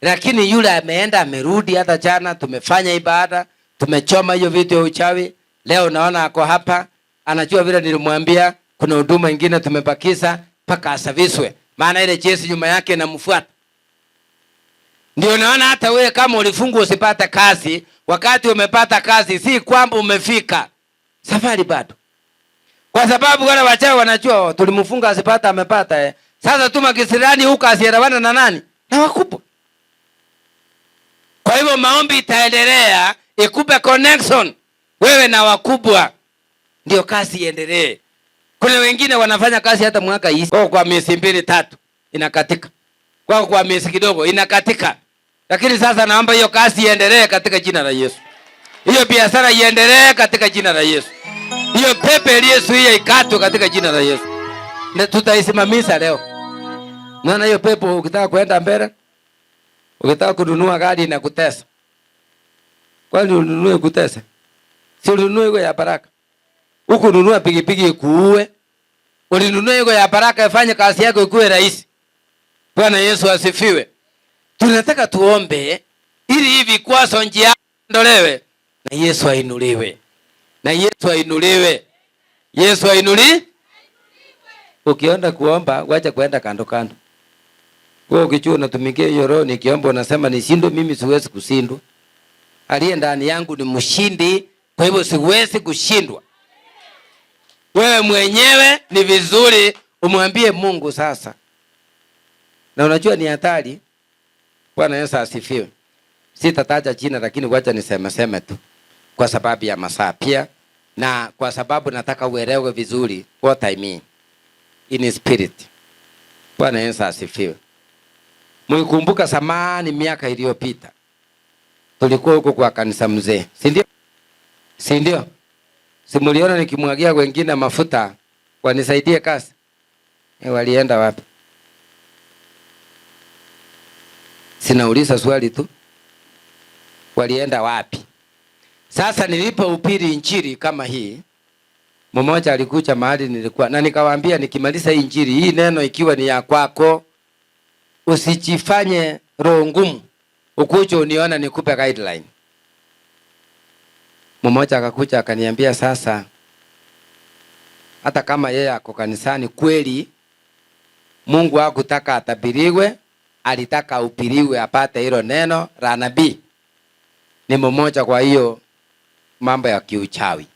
lakini yule ameenda amerudi. Hata jana tumefanya ibada, tumechoma hiyo vitu ya uchawi. Leo naona ako hapa, anajua vile nilimwambia kuna huduma nyingine tumebakisha paka asaviswe, maana ile Yesu nyuma yake inamfuata. Ndio naona hata wewe kama ulifungwa usipata kazi, wakati umepata kazi si kwamba umefika, safari bado. Kwa sababu wale wachawi wanajua tulimfunga asipata amepata. Sasa tuma kisirani huko asielewana na nani? Na wakubwa. Kwa hivyo maombi itaendelea, ikupe connection wewe na wakubwa, ndio kazi iendelee. Kuna wengine wanafanya kazi hata mwaka hii kwa miezi 2-3 inakatika. Kwa miezi kidogo inakatika. Lakini sasa naomba hiyo kazi iendelee katika jina la Yesu. Hiyo biashara iendelee katika jina la Yesu. Hiyo pepe iliyozuia ikatwe katika jina la Yesu. Na tutaisimamisha leo. Naona hiyo pepo ukitaka kwenda mbele, ukitaka kununua gari na kutesa. Kwani ununue kutesa? Si ununue hiyo ya baraka. Huko nunua pikipiki ikuue. Ulinunua hiyo ya baraka ifanye kazi yako ikuwe rahisi. Bwana Yesu asifiwe. Tunataka tuombe ili hivi kwazo njia ondolewe na Yesu ainuliwe. Na Yesu ainuliwe. Yesu ainuliwe. Ukienda kuomba wacha kwenda kando kando. Wewe ukijua unatumikia hiyo roho, nikiomba unasema nishindwe, mimi siwezi kushindwa. Aliye ndani yangu ni mshindi, kwa hivyo siwezi kushindwa. Wewe mwenyewe ni vizuri umwambie Mungu sasa. Na unajua ni hatari. Bwana Yesu asifiwe. Sitataja jina lakini wacha niseme tu kwa sababu ya masaa pia, na kwa sababu nataka uelewe vizuri what I mean in spirit. Bwana Yesu asifiwe. Mwikumbuka zamani miaka iliyopita tulikuwa huko kwa kanisa mzee, si ndio? Si ndio? Simuliona nikimwagia wengine mafuta wanisaidie kazi. Walienda wapi? Sinauliza swali tu. Walienda wapi? Sasa nilipohubiri injili kama hii, mmoja alikuja mahali nilikuwa na nikawaambia nikimaliza hii injili, hii neno ikiwa ni ya kwako, usijifanye roho ngumu ukuje uniona nikupe guideline. Mmoja akakuja akaniambia sasa hata kama yeye ako kanisani kweli, Mungu hakutaka atabiriwe, alitaka ahubiriwe apate hilo neno la nabii. Ni mmoja, kwa hiyo mambo ya kiuchawi.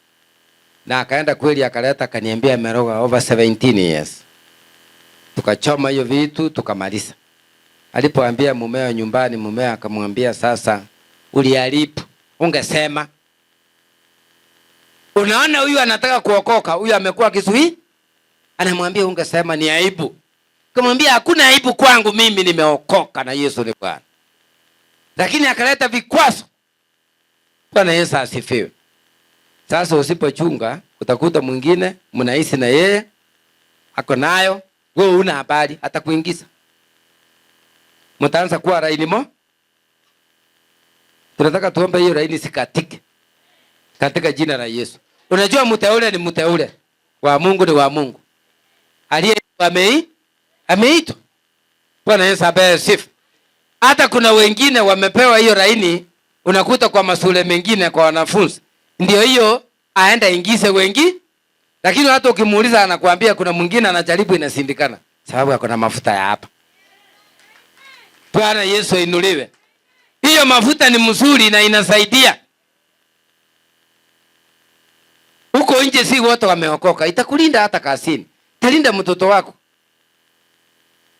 Na akaenda kweli akaleta akaniambia ameroga over 17 years. Tukachoma hiyo vitu tukamaliza. Alipoambia mumeo nyumbani, mumeo akamwambia sasa uliharibu, ungesema. Unaona huyu anataka kuokoka, huyu amekuwa kisui. Anamwambia ungesema ni aibu. Kumwambia hakuna aibu kwangu, mimi nimeokoka na Yesu ni Bwana. Lakini akaleta vikwazo. Bwana Yesu asifiwe. Sasa usipochunga utakuta mwingine mnaishi na yeye ako nayo, wewe una habari atakuingiza. Mtaanza kuwa laini mo. Tunataka tuombe hiyo laini sikatike katika jina la Yesu. Unajua mteule ni mteule wa Mungu, ni wa Mungu aliye ameitwa. Bwana Yesu apewe sifa. Hata kuna wengine wamepewa hiyo laini, unakuta kwa mashule mengine kwa wanafunzi ndio hiyo aenda ingize wengi, lakini hata ukimuuliza anakuambia kuna mwingine anajaribu inasindikana sababu yako na mafuta ya hapa. Bwana Yesu inuliwe. Hiyo mafuta ni mzuri na inasaidia. Huko nje si wote wameokoka. Itakulinda hata kazini. Italinda mtoto wako.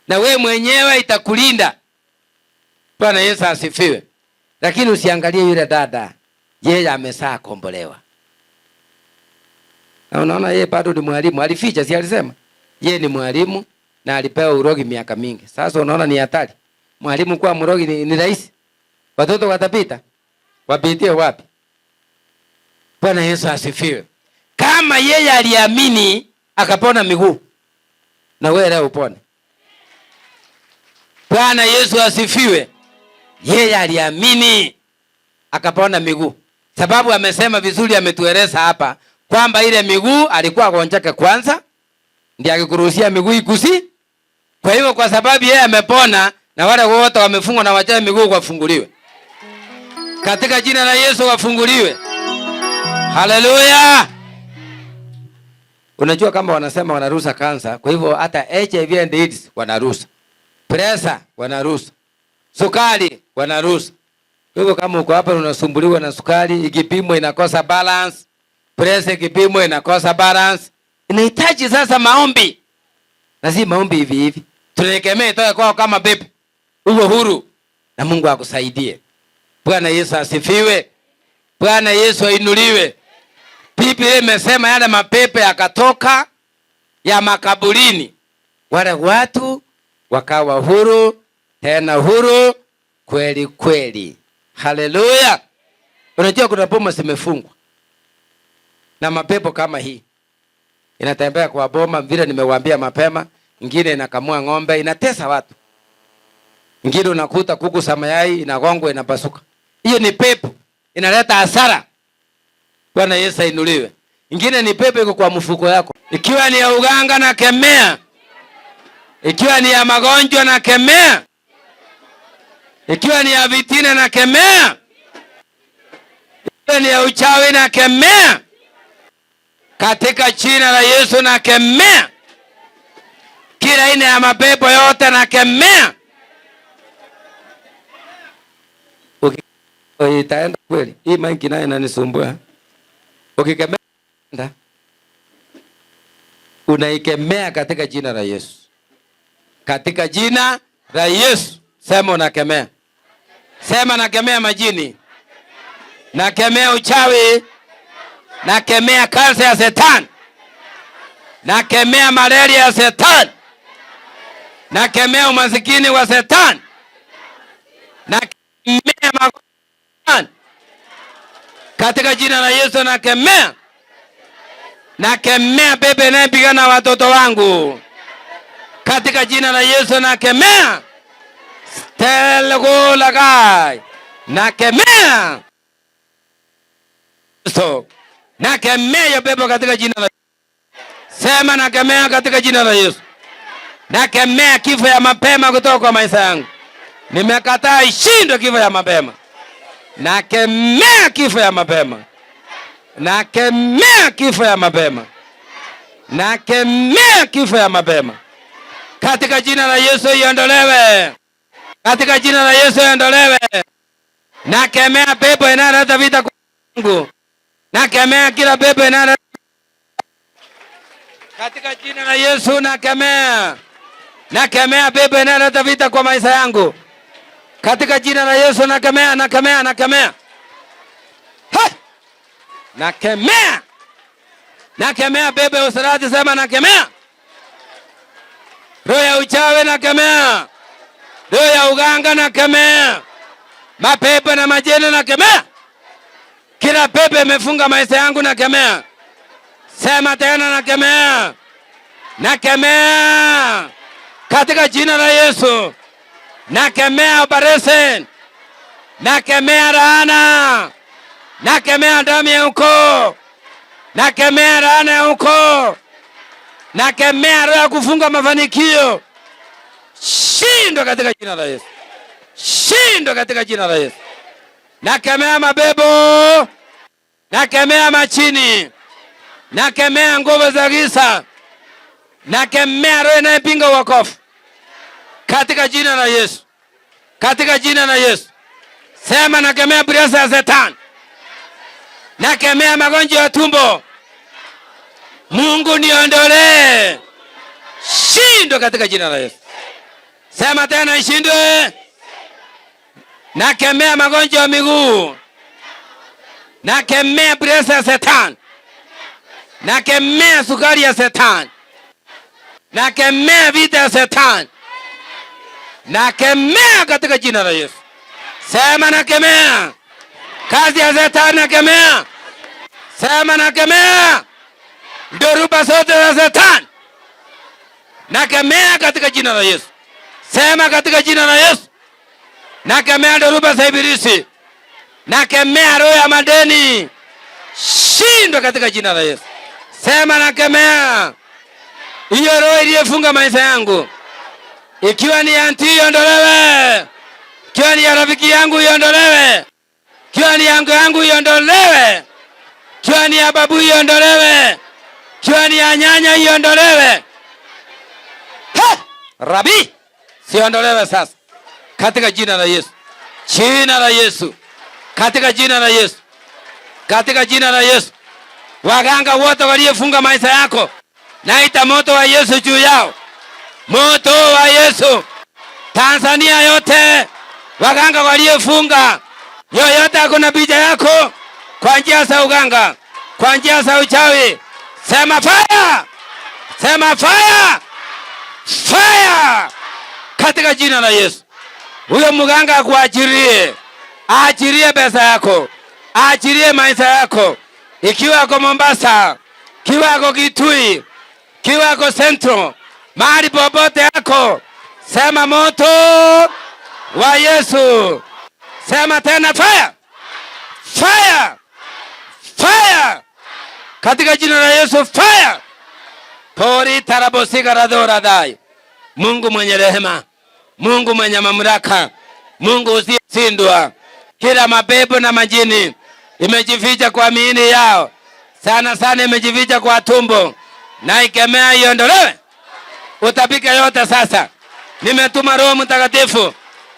Na we mwenyewe itakulinda. Bwana Yesu asifiwe. Lakini usiangalie yule dada. Yeye amesaa kombolewa. Na unaona yeye bado ni mwalimu. Alificha, si alisema? Yeye ni mwalimu na alipewa urogi miaka mingi. Sasa unaona ni hatari. Mwalimu kwa mrogi ni rahisi. Watoto watapita. Wapitie wapi? Bwana Yesu asifiwe. Kama yeye aliamini akapona miguu, na wewe leo upone. Bwana Yesu asifiwe. Yeye aliamini akapona miguu. Sababu amesema vizuri, ametueleza hapa kwamba ile miguu alikuwa agonjeke kwanza, ndiye akikuruhusia miguu ikusi. Kwa hivyo kwa sababu yeye amepona, na wale wote wamefungwa na wachawi miguu wafunguliwe. Katika jina la Yesu wafunguliwe. Haleluya. Unajua kama wanasema wanaruhusa kansa, kwa hivyo hata HIV and AIDS wanaruhusa. Pressure wanaruhusa. Sukari wanaruhusa. Kwa hivyo kama uko hapa unasumbuliwa na sukari, ikipimwa inakosa balance, pressure ikipimwa inakosa balance, inahitaji sasa maombi. Na si maombi hivi hivi. Tunaekemea itoke kwao kama pepo. Uwe huru na Mungu akusaidie. Bwana Yesu asifiwe. Bwana Yesu ainuliwe. Biblia imesema yale mapepo yakatoka ya makaburini. Wale watu wakawa huru, tena huru kweli kweli. Haleluya. Unajua kuna boma zimefungwa na mapepo kama hii. Inatembea kwa boma vile nimewaambia mapema, ingine inakamua ng'ombe, inatesa watu. Ingine unakuta kuku za mayai inagongwa inapasuka. Hiyo ni pepo, inaleta hasara. Bwana Yesu ainuliwe. Ingine ni pepo iko kwa mfuko yako. Ikiwa ni ya uganga na kemea. Ikiwa ni ya magonjwa na kemea. Ikiwa ni ya vitina na kemea. Ikiwa ni ya uchawi na kemea. Katika jina la Yesu na kemea. Kila aina ya mapepo yote na kemea. Itaenda kweli. Hii maiki nayo inanisumbua. Ukikemea unaikemea katika jina la Yesu. Katika jina la Yesu. Sema unakemea. Sema nakemea majini. Nakemea uchawi. Nakemea kansa ya Shetani. Nakemea malaria ya Shetani. Nakemea umasikini wa Shetani. Nakemea magonjwa katika jina la Yesu. Nakemea. Nakemea pepo inayepigana watoto wangu katika jina la Yesu. Nakemea. Stelgolagai. Nakemea. So, nakemea hiyo pepo katika jina la Yesu. Sema nakemea katika jina la Yesu. Nakemea kifo ya mapema kutoka kwa maisha yangu. Nimekataa ishindwe kifo ya mapema. Nakemea kifo ya mapema. Nakemea kifo ya mapema. Nakemea kifo ya mapema. Katika jina la Yesu iondolewe. Katika jina la Yesu iondolewe. Nakemea pepo inayoleta vita kwangu. Nakemea kila pepo inayoleta Katika jina la Yesu nakemea. Nakemea pepo inayoleta vita kwa maisha yangu. Katika jina la Yesu nakemea. Nakemea. Nakemea pepo ya usalati, sema nakemea. Roho ya uchawi nakemea. Roho ya uganga nakemea. Mapepo na majini nakemea. Kila pepo imefunga maisha yangu nakemea. Sema tena nakemea. Nakemea. Katika jina la Yesu. Nakemea operation. Nakemea laana. Nakemea damu ya ukoo. Nakemea laana ya ukoo. Nakemea roho ya kufunga mafanikio. Shindwa katika jina la Yesu. Shindwa katika jina la Yesu. Nakemea mabebo. Nakemea machini. Nakemea nguvu za giza. Nakemea roho inayopinga wokovu. Katika jina la Yesu. Katika jina la Yesu. Sema nakemea presha ya Shetani. Nakemea magonjwa ya tumbo. Mungu niondolee. Shindwe katika jina la Yesu. Sema tena ishindwe. Nakemea magonjwa ya miguu. Nakemea presha ya Shetani. Nakemea sukari ya Shetani. Nakemea vita ya Shetani. Nakemea katika jina la Yesu. Sema nakemea. Kazi ya Shetani nakemea. Sema nakemea. Dhoruba zote za Shetani nakemea katika jina la Yesu. Sema katika jina la Yesu. Nakemea dhoruba za ibilisi. Nakemea roho ya madeni. Shindwa katika jina la Yesu. Sema nakemea. Hiyo roho iliyofunga maisha yangu. Ikiwa ni anti iondolewe. Ikiwa ni ya rafiki yangu iondolewe. Ikiwa ni yangu iondolewe. Ikiwa ni ya babu iondolewe. Ikiwa ni ya nyanya iondolewe. Rabi, siondolewe sasa. Katika jina la Yesu. Jina la Yesu. Katika jina la Yesu. Katika jina la Yesu. Waganga wote waliofunga maisha yako, naita moto wa Yesu juu yao. Moto wa Yesu. Tanzania yote, waganga waliofunga, yoyote akona picha yako kwa njia za uganga, kwa njia za uchawi, sema fire. Sema fire. Fire. Katika jina la Yesu. Huyo mganga akuachirie. Aachirie pesa yako. Aachirie maisha yako. Ikiwa ako Mombasa, ikiwa ako Kitui, ikiwa ako Central, mahali popote yako, sema moto wa Yesu. Sema tena fire. Fire. Fire. Katika jina la Yesu fire. Pori tarabosika radora dai. Mungu mwenye rehema. Mungu mwenye mamlaka. Mungu usiyeshindwa. Kila mapepo na majini imejificha kwa miili yao. Sana sana imejificha kwa tumbo. Na ikemea iondolewe. Utapika yote sasa. Nimetuma Roho Mtakatifu.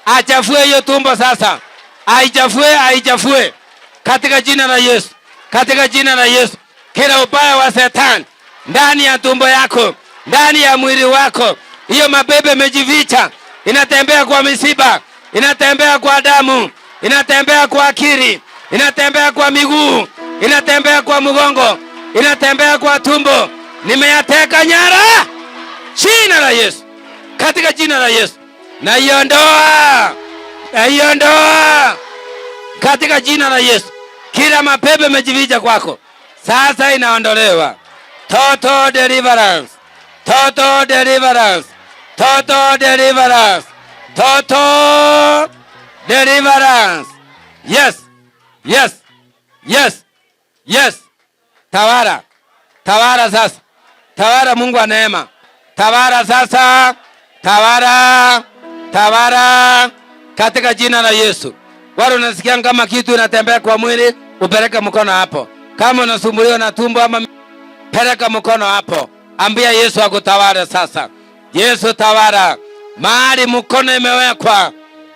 Achafue hiyo tumbo sasa. Aichafue. Katika jina la Yesu. Katika jina la Yesu. Kila ubaya wa Shetani ndani ya tumbo yako, ndani ya mwili wako, hiyo mapepo imejificha. Inatembea kwa misiba, inatembea kwa damu, inatembea kwa akili, inatembea kwa miguu, inatembea kwa mgongo, inatembea kwa tumbo. Nimeyateka nyara. Jina la Yesu. Katika jina la Yesu. Naiondoa. Katika jina la Yesu. Kila mapepo imejificha kwako, sasa inaondolewa. Total deliverance. Total deliverance. Total deliverance. Total deliverance. Yes. Yes. Yes. Yes. Tawara. Tawara sasa. Tawara Mungu wa neema. Tawara sasa. Tawara. Tawara. Katika jina la Yesu. Wale unasikia kama kitu inatembea kwa mwili, upeleke mkono hapo. Kama unasumbuliwa na tumbo ama, peleka mkono hapo. Ambia Yesu akutawale sasa. Yesu tawala. Mahali mkono imewekwa,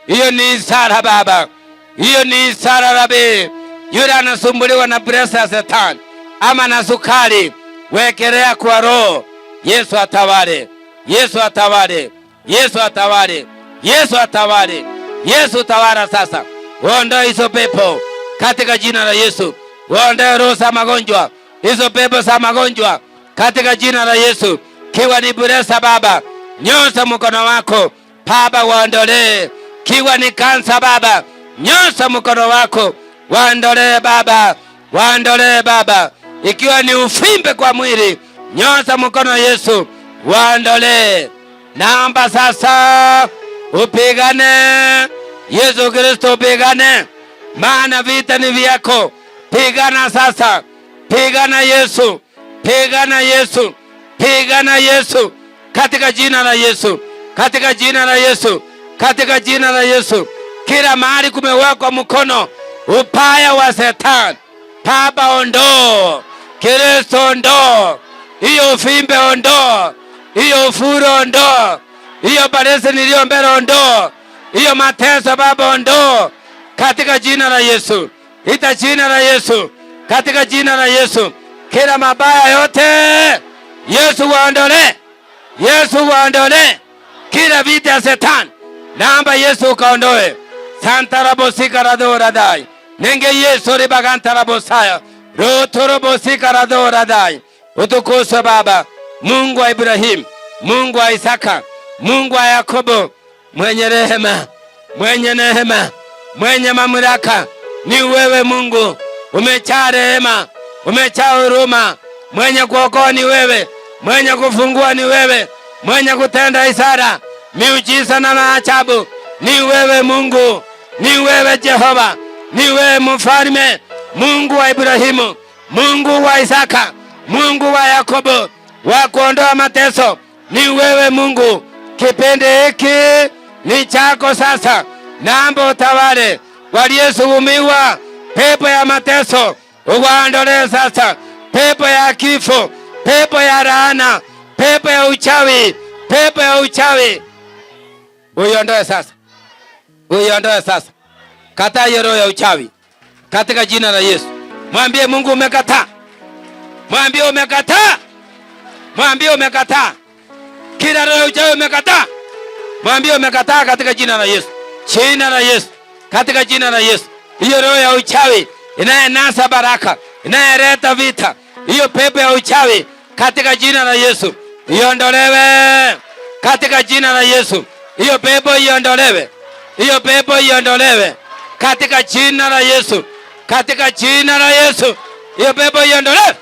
hiyo ni ishara Baba. Hiyo ni ishara Rabi. Yule anasumbuliwa na presha ya Shetani ama na sukari, wekelea kwa roho. Yesu atawale, Yesu atawale, Yesu atawale, Yesu atawale, Yesu tawala sasa. Uondoe hizo pepo katika jina la Yesu. Uondoe roho za magonjwa, hizo pepo za magonjwa katika jina la Yesu. Kiwa ni buresa Baba, nyosha mkono wako Baba, waondolee. Kiwa ni kansa Baba, nyosha mkono wako, waondolee Baba, waondolee Baba. Ikiwa ni ufimbe kwa mwili, nyosha mkono Yesu, waondolee. Naomba sasa upigane, Yesu Kristo upigane, maana vita ni vyako. Pigana sasa, pigana Yesu, pigana Yesu, pigana Yesu, katika jina la Yesu, katika jina la Yesu, katika jina la Yesu. Kila mahali kumewekwa mkono upaya wa Shetani, Baba ondoo, Kristo ondoo, hiyo ufimbe ondoo, hiyo ufuru ondoo, hiyo baresi niliyo mbele ondoo, hiyo mateso Baba ondoo, katika jina la Yesu, ita jina la Yesu, katika jina la Yesu. Kila mabaya yote Yesu waondole, Yesu waondole. Kila vita ya Shetani naomba Yesu ukaondoe. Santa rabosika radora dai nenge Yesu ribaganta rabosaya rotoro bosika radora dai. Utukuzwe Baba, Mungu wa Ibrahim, Mungu wa Isaka, Mungu wa Yakobo, mwenye rehema, mwenye neema, mwenye mamlaka ni wewe Mungu. Umejaa rehema, umejaa huruma, mwenye kuokoa ni wewe, mwenye kufungua ni wewe, mwenye kutenda ishara, miujiza na maajabu ni wewe Mungu, ni wewe Jehova, ni wewe mfalme, Mungu wa Ibrahimu, Mungu wa Isaka, Mungu wa Yakobo, wa kuondoa mateso ni wewe Mungu. Kipindi hiki ni chako sasa, naomba utawale waliosugumiwa pepo ya mateso, uwaondolee sasa. Pepo ya kifo, pepo ya laana, pepo ya uchawi, pepo ya uchawi uiondoe sasa, uiondoe sasa. Kataa hiyo roho ya uchawi katika jina la Yesu. Mwambie Mungu umekataa, mwambie umekataa, mwambie umekataa. Kila roho ya uchawi umekataa, mwambie umekataa katika jina la Yesu, jina la Yesu, katika jina la Yesu. Hiyo roho ya uchawi inayenasa baraka, inayeleta vita, hiyo pepo ya uchawi katika jina la Yesu iondolewe katika jina la Yesu. Hiyo pepo iondolewe, hiyo pepo iondolewe katika jina la Yesu, katika jina la Yesu. Hiyo pepo iondolewe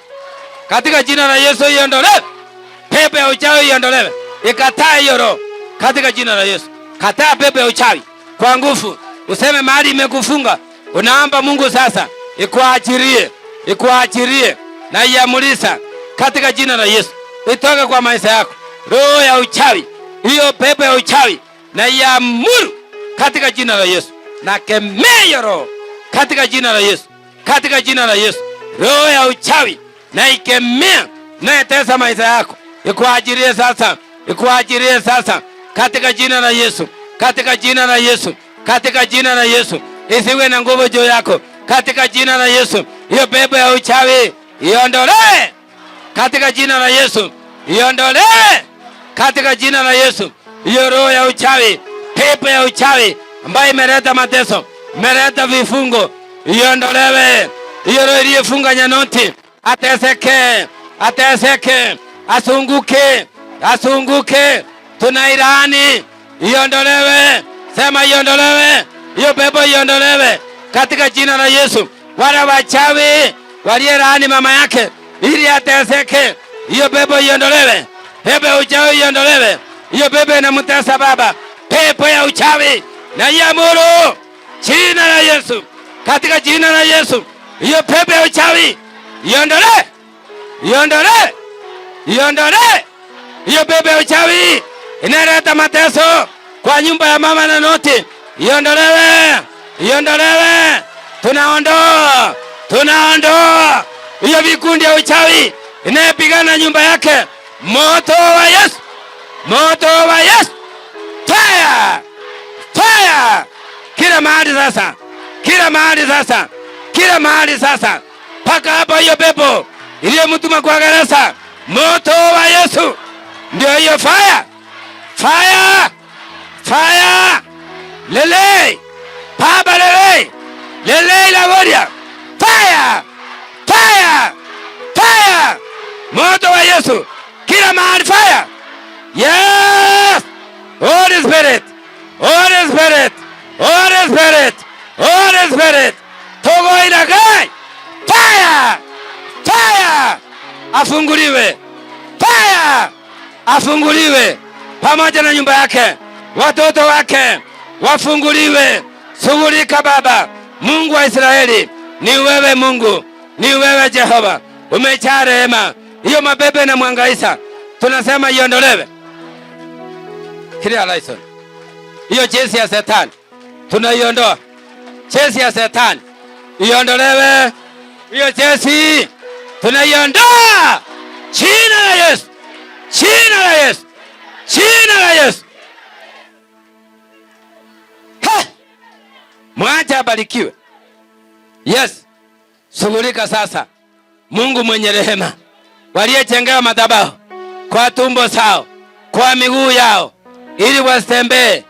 katika jina la Yesu, iondolewe. Pepo ya uchawi iondolewe, ikataa hiyo roho katika jina la Yesu. Kataa pepo ya uchawi kwa nguvu. Useme mahali imekufunga, unaomba Mungu sasa ikuachirie, ikuachirie na iamrisha katika jina la Yesu, itoke kwa maisha yako roho ya uchawi, hiyo pepo ya uchawi na iamuru katika jina la Yesu. Na kemea hiyo roho katika jina la Yesu, katika jina la Yesu. Roho ya uchawi na ikemea na itesa maisha yako, ikuachirie sasa, ikuachirie sasa katika jina la Yesu, katika jina la Yesu, katika jina la Yesu. Isiwe na nguvu juu yako katika jina la Yesu. Hiyo pepo ya uchawi iondolee katika jina la Yesu, iondolee katika jina la Yesu. Hiyo roho ya uchawi, pepo ya uchawi ambayo imeleta mateso, imeleta vifungo, iondolewe. Hiyo roho iliyofunga Nyanoti ateseke, ateseke, asunguke, asunguke. Tunailani iondolewe, sema iondolewe. Hiyo pepo iondolewe katika jina la Yesu. Wale wachawi walielaani mama yake ili ateseke, hiyo pepo iondolewe. Pepo ya uchawi iondolewe. Hiyo pepo inamtesa baba, pepo ya uchawi na iamuru jina la Yesu, katika jina la Yesu. Hiyo pepo ya uchawi iondolewe, iondolewe, iondolewe. Hiyo pepo ya uchawi inaleta mateso kwa nyumba ya mama Nyanoti, iondolewe, iondolewe. Tunaondoa, tunaondoa hiyo vikundi ya uchawi inayepigana nyumba yake. Moto wa Yesu, moto wa Yesu, fire, fire kila mahali sasa, kila mahali sasa, kila mahali sasa, paka hapo hiyo pepo iliyomtuma kwa gereza. Moto wa Yesu, Ndio hiyo fire. Fire. Fire. Lele. Baba lele. Lele la boria. Fire. Fire. Fire. Moto wa Yesu. Kila mahali fire. Yes. Holy Spirit. Holy Spirit. Holy Spirit. Holy Spirit. Togo inagai. Fire. Fire. Afunguliwe. Fire. Afunguliwe pamoja na nyumba yake, watoto wake wafunguliwe. Shughulika Baba, Mungu wa Israeli. Ni wewe Mungu, ni wewe Jehova, umejaa rehema. Hiyo mabebe na mwangaisa tunasema iondolewe. Kila license hiyo jesi ya Shetani tunaiondoa. Jesi ya Shetani iondolewe. Hiyo jesi tunaiondoa. Jina la Yesu. Jina la Yesu. Jina la Yesu. Mwacha abarikiwe. Yes. Shughulika sasa. Mungu mwenye rehema, waliyechengewa madhabahu kwa tumbo zao, kwa miguu yao, ili wasitembee,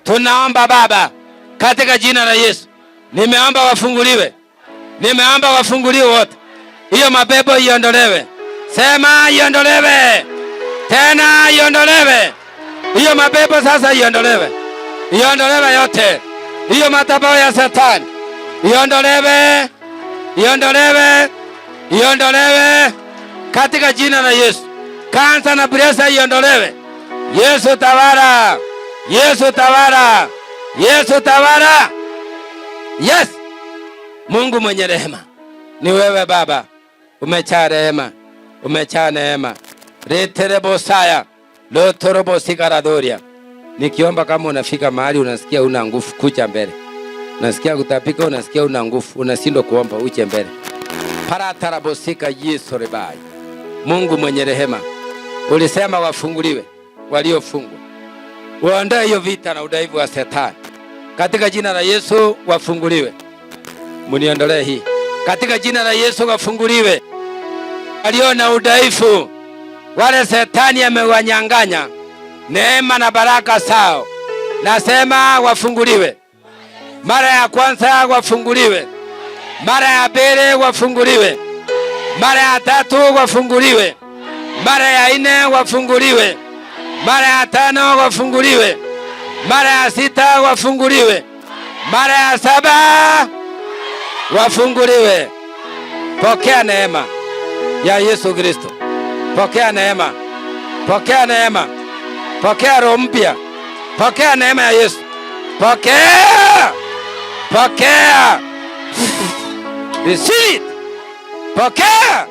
tunaomba Baba katika jina la Yesu. Nimeomba wafunguliwe. Nimeomba wafunguliwe wote. Hiyo mapepo iondolewe. Sema iondolewe. Tena iondolewe. Hiyo mapepo sasa iondolewe. Iondolewe yote. Hiyo madhabahu ya Shetani iondolewe. Iondolewe. Iondolewe katika jina la Yesu. Kansa na presha iondolewe. Yesu tawala. Yesu tawala. Yesu tawala. Yes. Mungu mwenye rehema, ni wewe Baba, umejaa rehema, umejaa neema. Reterebo saya lotorobo sikaradoria. Nikiomba kama unafika mahali unasikia una nguvu, kuja mbele. Unasikia kutapika, unasikia una nguvu, unashindwa kuomba, uje mbele. Paratarabosika Yesu rebai. Mungu mwenye rehema, ulisema wafunguliwe waliofungwa. Uondoe hiyo vita na udhaifu wa Shetani. Katika jina la Yesu wafunguliwe. Muniondolee hii. Katika jina la Yesu wafunguliwe. Walio na udhaifu, wale Shetani amewanyang'anya neema na baraka zao, nasema wafunguliwe. Mara ya kwanza wafunguliwe. Mara ya pili wafunguliwe. Mara ya tatu wafunguliwe. Mara ya nne wafunguliwe. Mara ya tano wafunguliwe. Mara ya sita wafunguliwe. Mara ya saba wafunguliwe. Pokea neema ya Yesu Kristo. Pokea neema. Pokea neema. Pokea roho mpya. Pokea neema ya Yesu. Pokea. Pokea. Receive. Pokea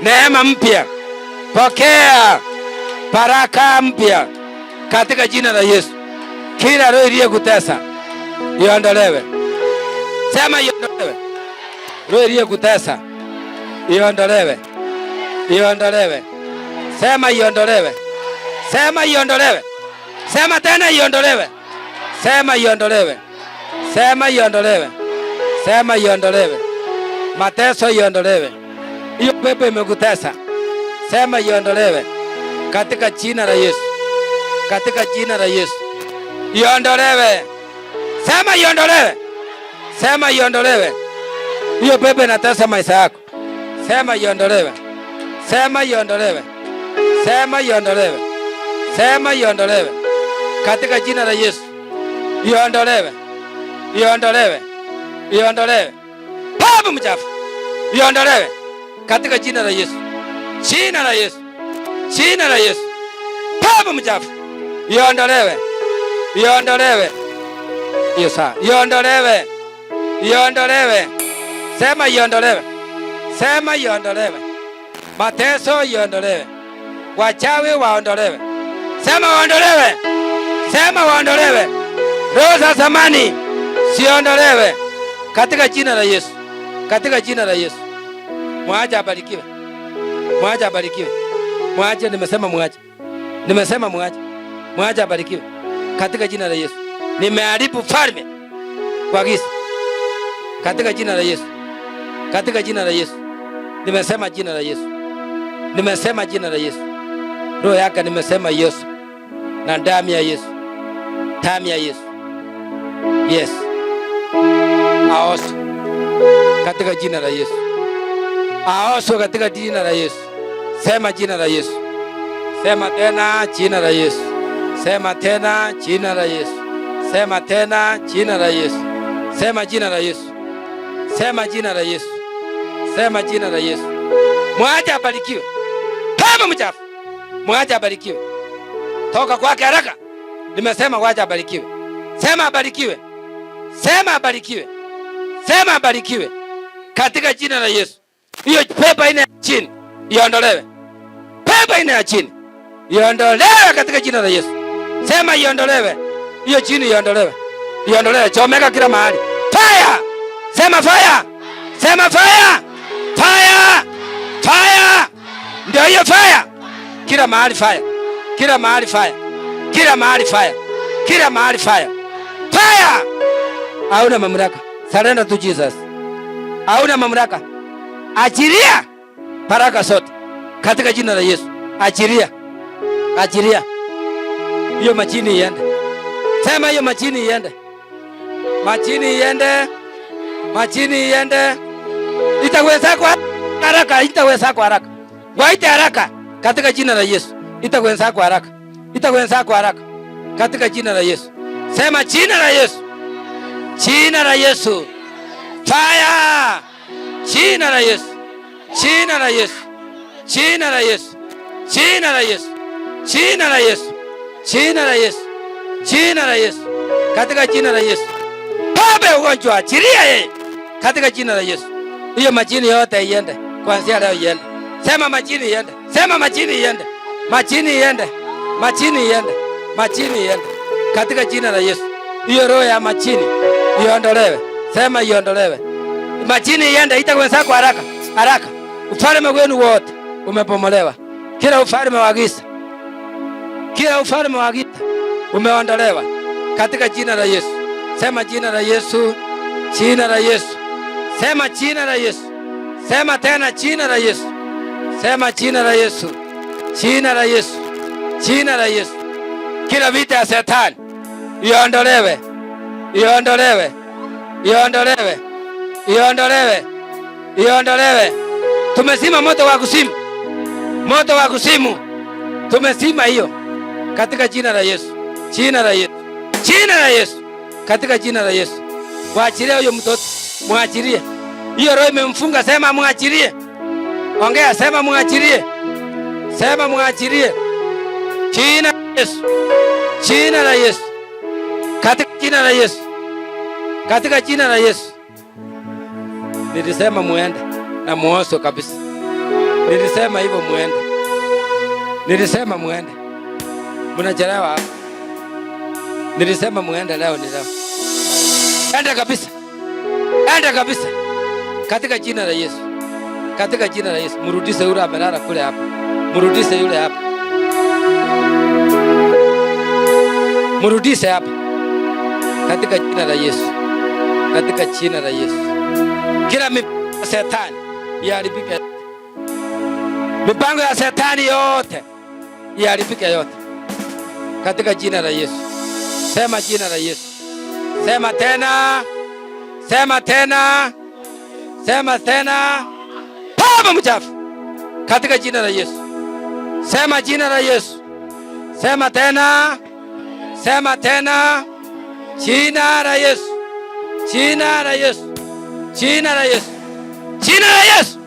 neema mpya. Pokea baraka mpya katika jina la Yesu. Kila roho iliyokutesa iondolewe. Sema iondolewe. Roho iliyokutesa iondolewe. Iondolewe. Sema iondolewe. Sema iondolewe. Sema tena iondolewe. Sema iondolewe. Sema iondolewe. Sema iondolewe. Mateso iondolewe. Hiyo pepo imekutesa, sema iondolewe katika jina la Yesu. Katika jina la Yesu iondolewe. Sema iondolewe. Sema iondolewe. Hiyo pepo inatesa maisha yako, sema iondolewe. Sema iondolewe. Sema iondolewe. Sema iondolewe katika jina la Yesu. Iondolewe. Iondolewe. Iondolewe. Pepo mchafu iondolewe katika jina la Yesu. Jina la Yesu. Jina la Yesu. Pepo mchafu iondolewe. Iondolewe. Hiyo saa iondolewe. Iondolewe. Sema iondolewe. Sema iondolewe. Mateso iondolewe. Wachawi waondolewe. Sema waondolewe. Sema waondolewe. Roho za zamani siondolewe katika jina la Yesu. Katika jina la Yesu. Mwache abarikiwe. Mwache abarikiwe. Mwache, nimesema mwache. Nimesema mwache. Mwache abarikiwe katika jina la Yesu. Nimeharibu falme kwa giza katika jina la Yesu. Katika jina la Yesu. Nimesema jina la Yesu. Nimesema jina la Yesu. roho yake nimesema Yesu na damu ya Yesu, damu ya Yesu. Yes, aoshwe katika jina la Yesu, aoshwe katika jina la Yesu. Sema jina la Yesu, sema tena jina la Yesu, sema tena jina la Yesu, sema tena jina la Yesu, sema jina la Yesu, sema jina la Yesu, sema jina la Yesu. Mwache abarikiwe, pepo mchafu mwache abarikiwe, toka kwake haraka. Nimesema mwache abarikiwe, sema abarikiwe, sema abarikiwe, sema abarikiwe katika jina la Yesu. Hiyo pepo ina chini iondolewe, pepo ina chini iondolewe katika jina la Yesu. Sema iondolewe, hiyo chini iondolewe, iondolewe, chomeka kila mahali. Fire! Sema fire! Sema fire! Fire! Fire! Ndio hiyo fire! Kila mahali fire! Kila mahali fire! Kila mahali fire! Kila mahali fire! Fire! Hauna mamlaka. Surrender to Jesus. Hauna mamlaka. Achilia baraka zote katika jina la Yesu. Achilia. Achilia. Hiyo majini iende. Sema hiyo majini iende. Majini iende. Majini iende. Itaweza kwa haraka, itaweza kwa haraka. Waite haraka katika jina la Yesu. Itaweza kwa haraka. Itaweza kwa haraka katika jina la Yesu. Sema jina la Yesu. Jina la Yesu. Fire! Jina la Yesu. Jina la Yesu. Jina la Yesu. Jina la Yesu. Jina la Yesu. Jina la Yesu. Jina la Yesu. Katika jina la Yesu. Pepo ugonjwa achilia yeye katika jina la Yesu. Hiyo majini yote iende kuanzia leo iende. Sema majini iende. Sema majini iende. Majini iende. Majini iende. Majini iende katika jina la Yesu. Hiyo roho ya majini iondolewe. Sema iondolewe. Majini iende, itakwenda kwa haraka. Haraka. Ufalme wenu wote umepomolewa. Kila ufalme wa giza, kila ufalme wa giza umeondolewa katika jina la Yesu. Sema jina la Yesu. Jina la Yesu. Sema jina la Yesu. Sema tena jina la Yesu. Sema jina la Yesu. Jina la Yesu. Jina la Yesu. Kila vita ya Shetani iondolewe. Iondolewe. Iondolewe. Iondolewe. Iondolewe. Tumesima moto wa kuzimu. Moto wa kuzimu. Tumesima hiyo katika jina la Yesu. Jina la Yesu. Jina la Yesu. Katika jina la Yesu. Waachilie huyo mtoto. Muachilie. Hiyo roho imemfunga, sema muachilie. Ongea, sema muachilie. Sema muachilie. Jina la Yesu. Jina la Yesu. Katika jina la Yesu. Katika jina la Yesu. Nilisema muende na muoso kabisa. Nilisema hivyo muende. Nilisema muende. Mnachelewa hapa. Nilisema muende leo ni leo. Enda kabisa. Enda kabisa. Katika jina la Yesu. Katika jina la Yesu. Mrudishe yule amelala kule hapa. Mrudishe yule hapa. Mrudishe hapa. Katika jina la Yesu. Katika jina la Yesu. Kila mipango ya Shetani iharibike. Mipango ya Shetani yote iharibike yote. Katika jina la Yesu. Sema jina la Yesu. Sema tena. Sema tena. Sema tena. Pepo mchafu. Katika jina la Yesu. Sema jina la Yesu. Sema tena. Sema tena. Jina la Yesu. Jina la Yesu. Jina la Yesu. Jina la Yesu.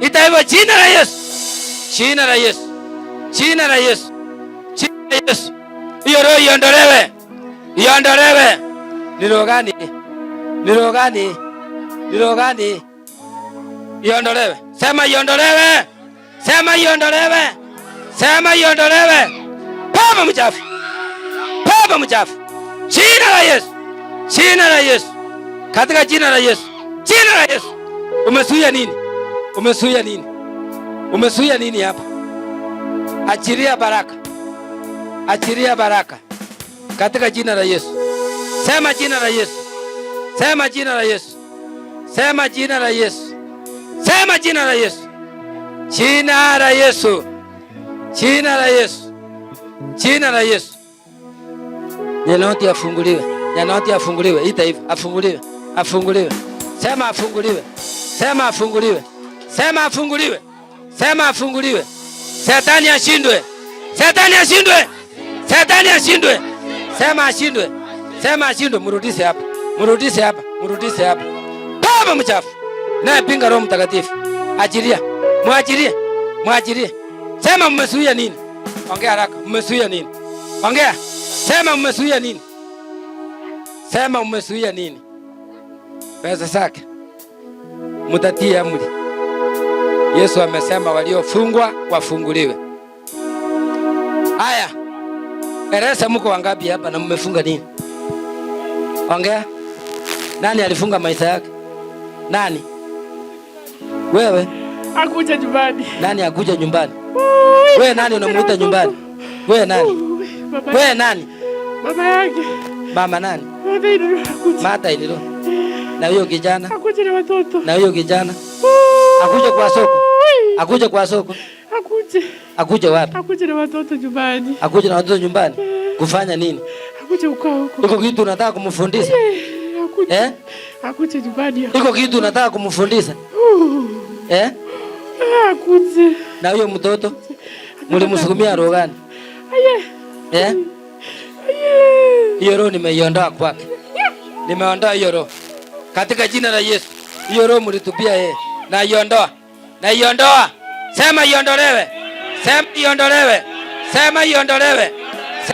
Itaiwa jina la Yesu. Jina la Yesu. Jina la Yesu. Jina la Yesu. Hiyo roho iondolewe. Iondolewe. Ni roho gani? Ni roho gani? Ni roho gani? Iondolewe. Sema iondolewe. Sema iondolewe. Sema iondolewe. Pepo mchafu. Pepo mchafu. Jina la Yesu. Jina la Yesu. Katika jina la Yesu. Jina la Yesu. Umesuia nini? Umesuia nini? Umesuia nini hapa? Achilia baraka. Achilia baraka. Katika jina la Yesu. Sema jina la Yesu. Sema jina la Yesu. Sema jina la Yesu. Sema jina la Yesu. Jina la Yesu. Jina la Yesu. Jina la Yesu. Nyanoti afunguliwe. Nyanoti afunguliwe. Ita hivi, afunguliwe. Afunguliwe. Sema afunguliwe. Sema afunguliwe. Sema afunguliwe. Sema afunguliwe. Shetani ashindwe. Shetani ashindwe. Shetani ashindwe. Sema ashindwe. Sema ashindwe. Mrudishe hapa. Mrudishe hapa. Mrudishe hapa. Baba mchafu. Naye pinga Roho Mtakatifu. Achilia. Muachilie. Muachilie. Sema mmezuia nini? Ongea haraka. Mmezuia nini? Ongea. Sema mmezuia nini? Sema mmezuia nini? Pesa zake mutatii amri. Yesu amesema waliofungwa wafunguliwe. Haya. Eleza mko wangapi hapa na mmefunga nini? Ongea. Nani alifunga maisha yake? Nani? Wewe?
Hakuja nyumbani.
Nani hakuja nyumbani? Wewe nani unamuita nyumbani? Wewe nani? Wewe nani?
Mama yake.
Mama nani? Mata ililo. Na huyo kijana?
Hakuja na watoto.
Na huyo kijana? Hakuja kwa soko. Hakuja kwa soko.
Hakuja.
Hakuja wapi?
Hakuja na watoto nyumbani.
Hakuja na watoto nyumbani? Kufanya nini?
Hakuja huko.
Iko kitu unataka kumfundisha?
Hakuja. Hakuja nyumbani.
Iko kitu unataka kumfundisha?
Hakuja.
Na huyo mtoto mlimsukumia roho gani? Hiyo roho nimeiondoa kwake. Nimeondoa hiyo roho. Katika jina la Yesu. Hiyo roho mlitupia yeye. Na iondoa. Na iondoa. Sema iondolewe. Sema iondolewe. Sema iondolewe.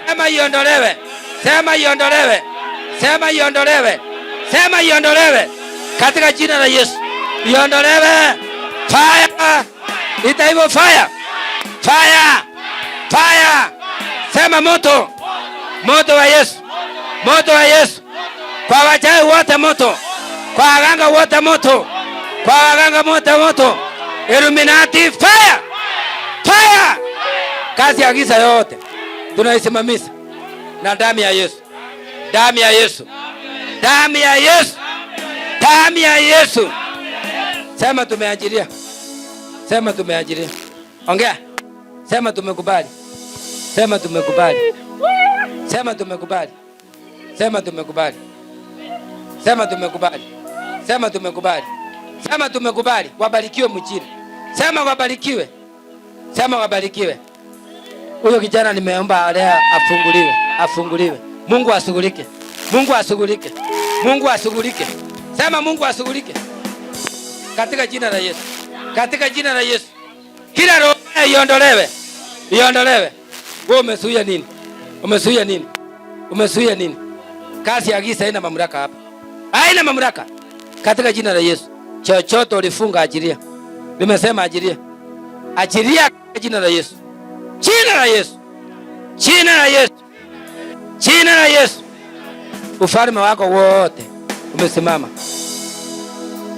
Sema iondolewe. Sema iondolewe. Sema iondolewe. Sema iondolewe. Katika jina la Yesu. Iondolewe. Fire. Ita hivyo fire. Fire. Fire. Sema moto. Moto wa Yesu. Moto wa Yesu. Kwa wachawi wote moto. Kwa waganga wote moto. Kwa waganga moto. Illuminati fire. Fire. Kazi ya giza yote tunaisimamisha na damu ya Yesu. Damu ya Yesu. Damu ya Yesu. Damu ya Yesu. Sema tumeajiria. Sema tumeajiria. Ongea. Sema tumekubali. Sema tumekubali. Sema tumekubali. Sema tumekubali. Sema tumekubali. Sema tumekubali. Sema tumekubali. Wabarikiwe mjini. Sema wabarikiwe. Sema wabarikiwe. Huyo kijana nimeomba leo afunguliwe. Afunguliwe. Mungu ashughulike. Mungu ashughulike. Mungu ashughulike. Sema Mungu ashughulike. Katika jina la Yesu. Katika jina la Yesu. Kila roho iondolewe. Iondolewe. Wewe umezuia nini? Umezuia nini? Umezuia nini? Kazi ya giza haina mamlaka hapa. Haina mamlaka. Katika jina la Yesu. Chochote ulifunga achilia. Nimesema achilia. Achilia katika jina la Yesu. Jina la Yesu. Jina la Yesu. Jina la Yesu. Ufalme wako wote umesimama.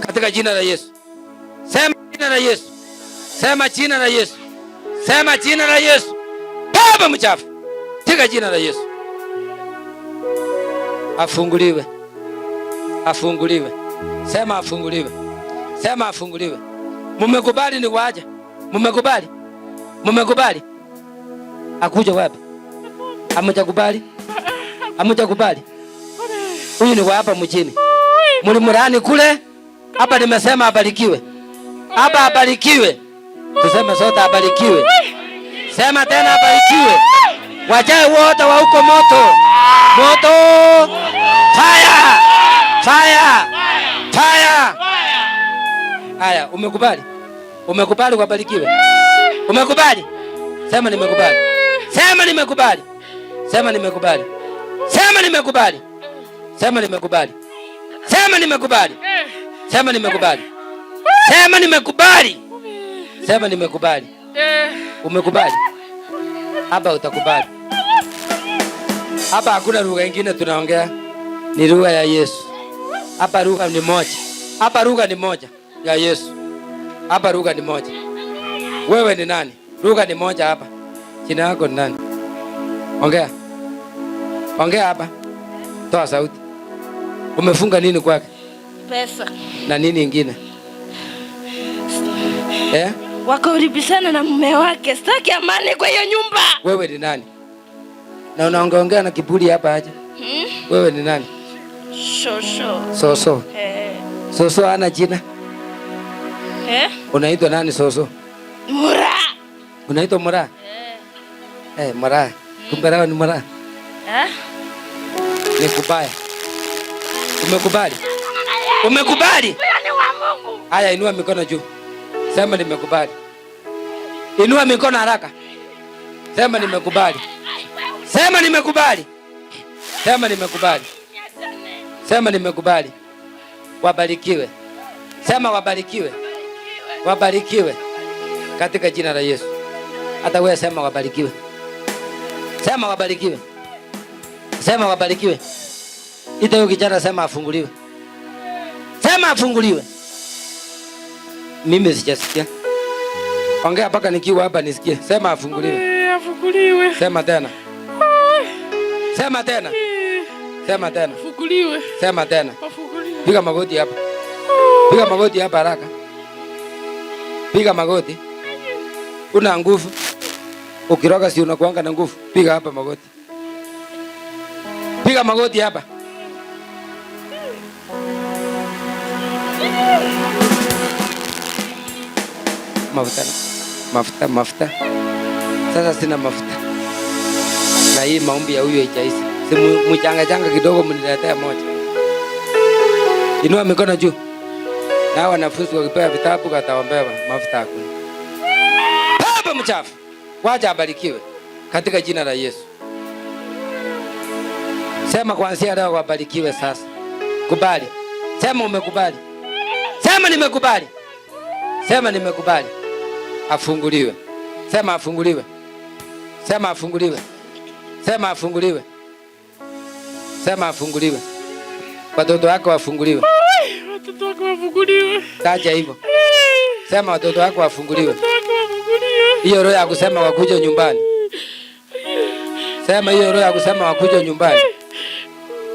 Katika jina la Yesu. Sema jina la Yesu. Sema jina la Yesu. Sema jina la Yesu. Baba mchafu. Katika jina la Yesu. Afunguliwe. Afunguliwe. Sema afunguliwe. Sema afunguliwe. Mumekubali ni waje? Mumekubali? Mumekubali? Akuja wapi? Amejakubali? Amejakubali? Huyu ni hapa mjini. Mlimurani kule? Hapa nimesema abarikiwe. Hapa abarikiwe. Tuseme sote abarikiwe. Sema tena abarikiwe. Wachawi wote wa huko moto. Moto. Fire. Fire. Fire. Haya, umekubali? Umekubali wabarikiwe? Umekubali? Sema nimekubali. Sema nimekubali. Sema nimekubali. Sema nimekubali. Sema nimekubali. Sema nimekubali. Sema nimekubali. Sema nimekubali. Sema nimekubali. Umekubali? Hapa utakubali. Hapa hakuna lugha nyingine tunaongea. Ni lugha ya Yesu. Hapa lugha ni moja. Hapa lugha ni moja ya Yesu. Hapa lugha ni moja. Wewe ni nani? Lugha ni moja hapa. Jina lako ni nani? Ongea. Ongea hapa. Toa sauti. Umefunga nini kwake?
Pesa.
Na nini ingine?
Wakaribishana na mume wake. Sitaki amani kwa hiyo nyumba.
Wewe ni nani? Na unaongeongea na kiburi hapa aje? Wewe ni nani?
Shosho.
Soso. Soso ana jina? Unaitwa nani Soso?
Mura.
Unaitwa Mura? Mura. Kumbe leo ni Mura. Ni kubaya. Umekubali? Umekubali?
Ni wa Mungu.
Haya, inua mikono juu. Sema nimekubali. Inua mikono haraka. Sema nimekubali. Sema nimekubali. Sema nimekubali. Sema nimekubali. Wabarikiwe. Sema wabarikiwe. Wabarikiwe. Katika jina la Yesu. Hata wewe sema wabarikiwe. Sema wabarikiwe. Sema wabarikiwe. Ita huyo kijana sema afunguliwe. Sema afunguliwe. Mimi sijasikia. Ongea mpaka nikiwa hapa nisikie. Sema afunguliwe.
Afunguliwe.
Sema tena. Sema tena. Sema tena.
Afunguliwe.
Sema tena.
Afunguliwe.
Piga magoti hapa. Piga magoti hapa haraka. Piga magoti. Una nguvu. Ukiroga si unakuanga na nguvu. Piga hapa magoti. Piga magoti hapa. Mafuta. Sasa sina mafuta. Na hii maombi ya huyo haijaisha. Si mchanga kidogo mniletea moja. Inua mikono juu. Na wanafunzi wakipewa vitabu kataombewa mafuta hakuna. Baba mchafu. Wacha abarikiwe katika jina la Yesu. Sema kuanzia leo wabarikiwe sasa. Kubali. Sema umekubali. Sema nimekubali. Sema nimekubali. Afunguliwe. Sema afunguliwe. Sema afunguliwe. Sema afunguliwe. Sema afunguliwe. Watoto wako wafunguliwe.
Watoto wako wafunguliwe.
Taja hivyo. Sema watoto wako wafunguliwe.
Watoto wako wafunguliwe.
Hiyo roho ya kusema wakuje nyumbani. Sema hiyo roho ya kusema wakuje nyumbani.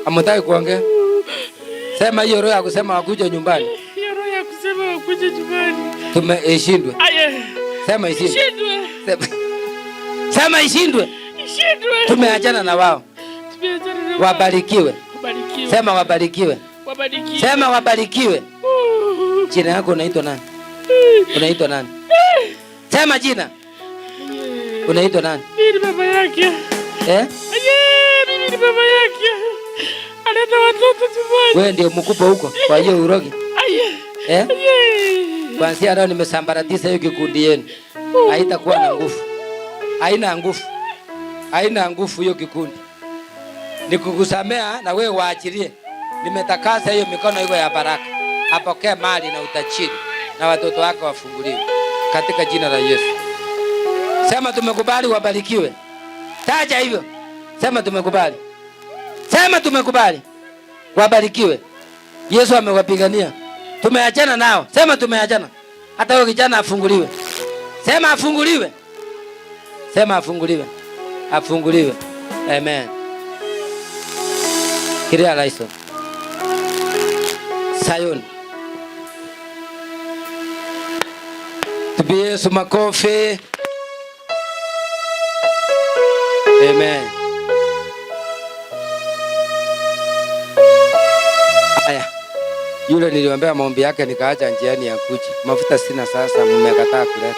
Hamtaki kuongea? Sema hiyo roho ya kusema wakuje nyumbani.
Hiyo roho ya kusema wakuje nyumbani.
Ishindwe. Sema ishindwe. Sema ishindwe.
Ishindwe.
Tumeachana na wao.
Tumeachana na wao.
Wabarikiwe.
Wabarikiwe.
Sema wabarikiwe.
Wabarikiwe.
Sema wabarikiwe. Jina lako unaitwa nani? Unaitwa nani? Sema jina. Unaitwa nani?
Mimi ni baba yake. Mimi ni baba yake. Analeta watoto nyumbani.
Wewe ndio mkubwa huko kwa hiyo urogi. Kwanza leo nimesambaratisha hiyo kikundi yenu. Haitakuwa na nguvu. Haina nguvu. Haina nguvu hiyo kikundi. Nikukusamea na wewe waachilie. Nimetakasa hiyo mikono iko ya baraka. Apokee mali na utajiri na watoto wako wafunguliwe katika jina la Yesu. Sema tumekubali wabarikiwe. Taja hivyo. Sema tumekubali. Sema tumekubali. Wabarikiwe. Yesu amewapigania. Tumeachana nao. Sema tumeachana. Hata huyo kijana afunguliwe. Sema afunguliwe. Sema afunguliwe. Afunguliwe. Amen. Kiria Laiso. Sayoni. Tupie Yesu makofi. Amen. Aya. Yule niliwaambia maombi yake nikaacha njiani ya kuji. Mafuta sina sasa, mmekataa kuleta.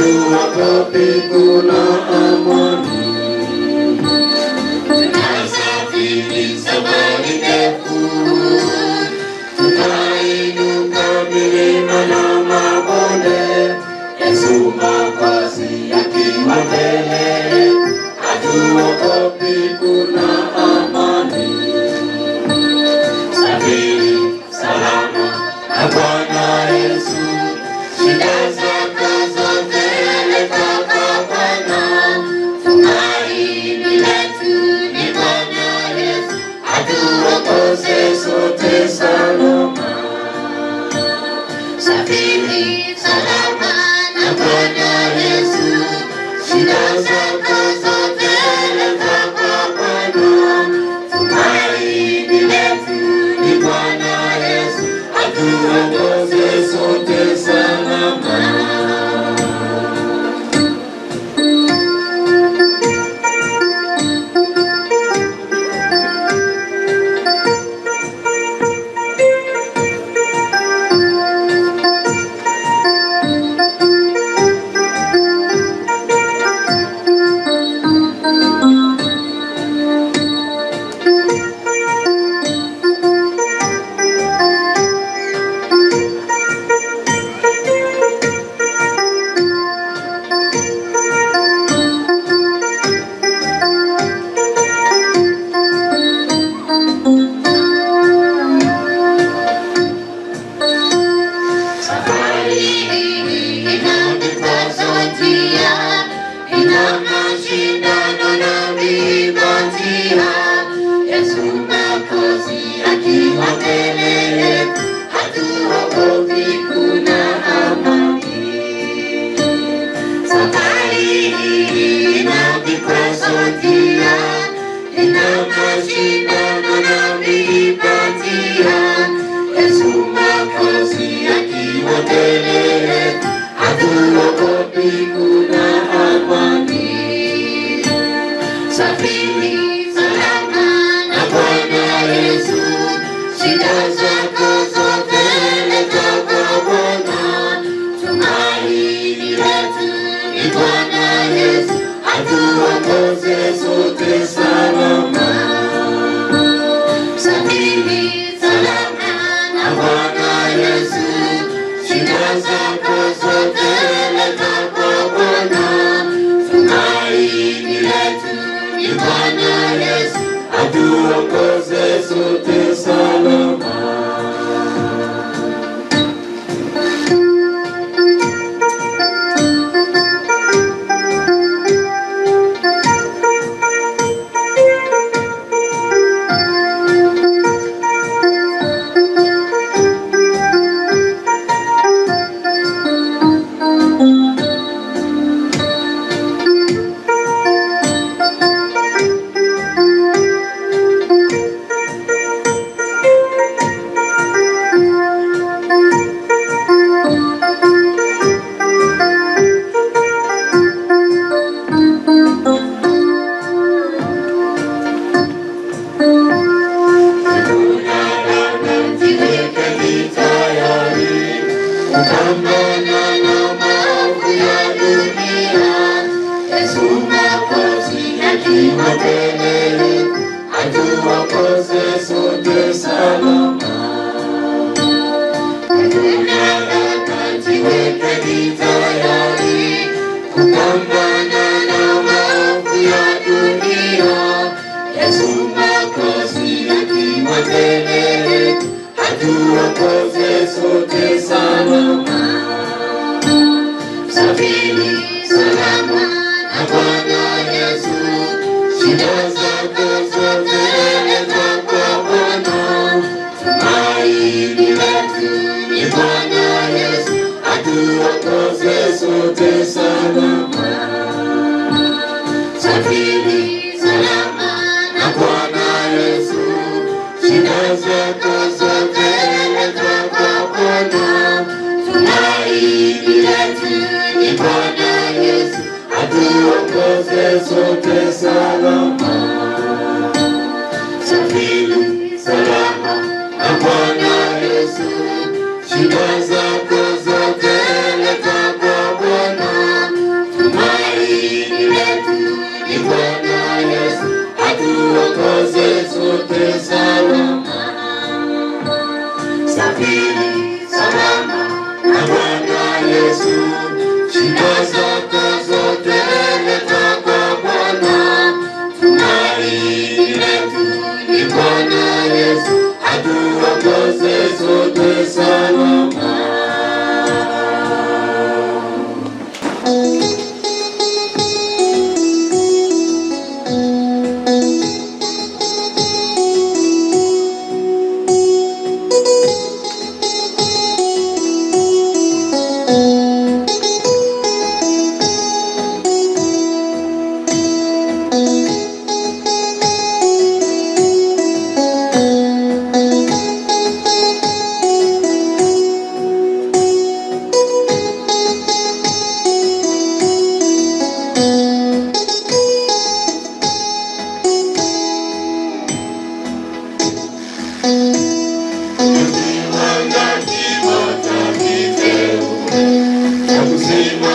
hatuogopi, kuna amani. Tunasafiri safari ndefu, tunainuka milima na mabonde, Yesu Mwokozi akiwa mbele, hatuogopi, kuna amani. Safiri salama na Bwana Yesu, shida zako zote leta kwa Bwana. Tumaini letu ni Bwana Yesu, atuongoze sote salama. Safiri salama na Bwana Yesu, shida zako zote leta kwa Bwana. Tumaini letu ni Bwana Yesu, atuongoze sote salama. uzima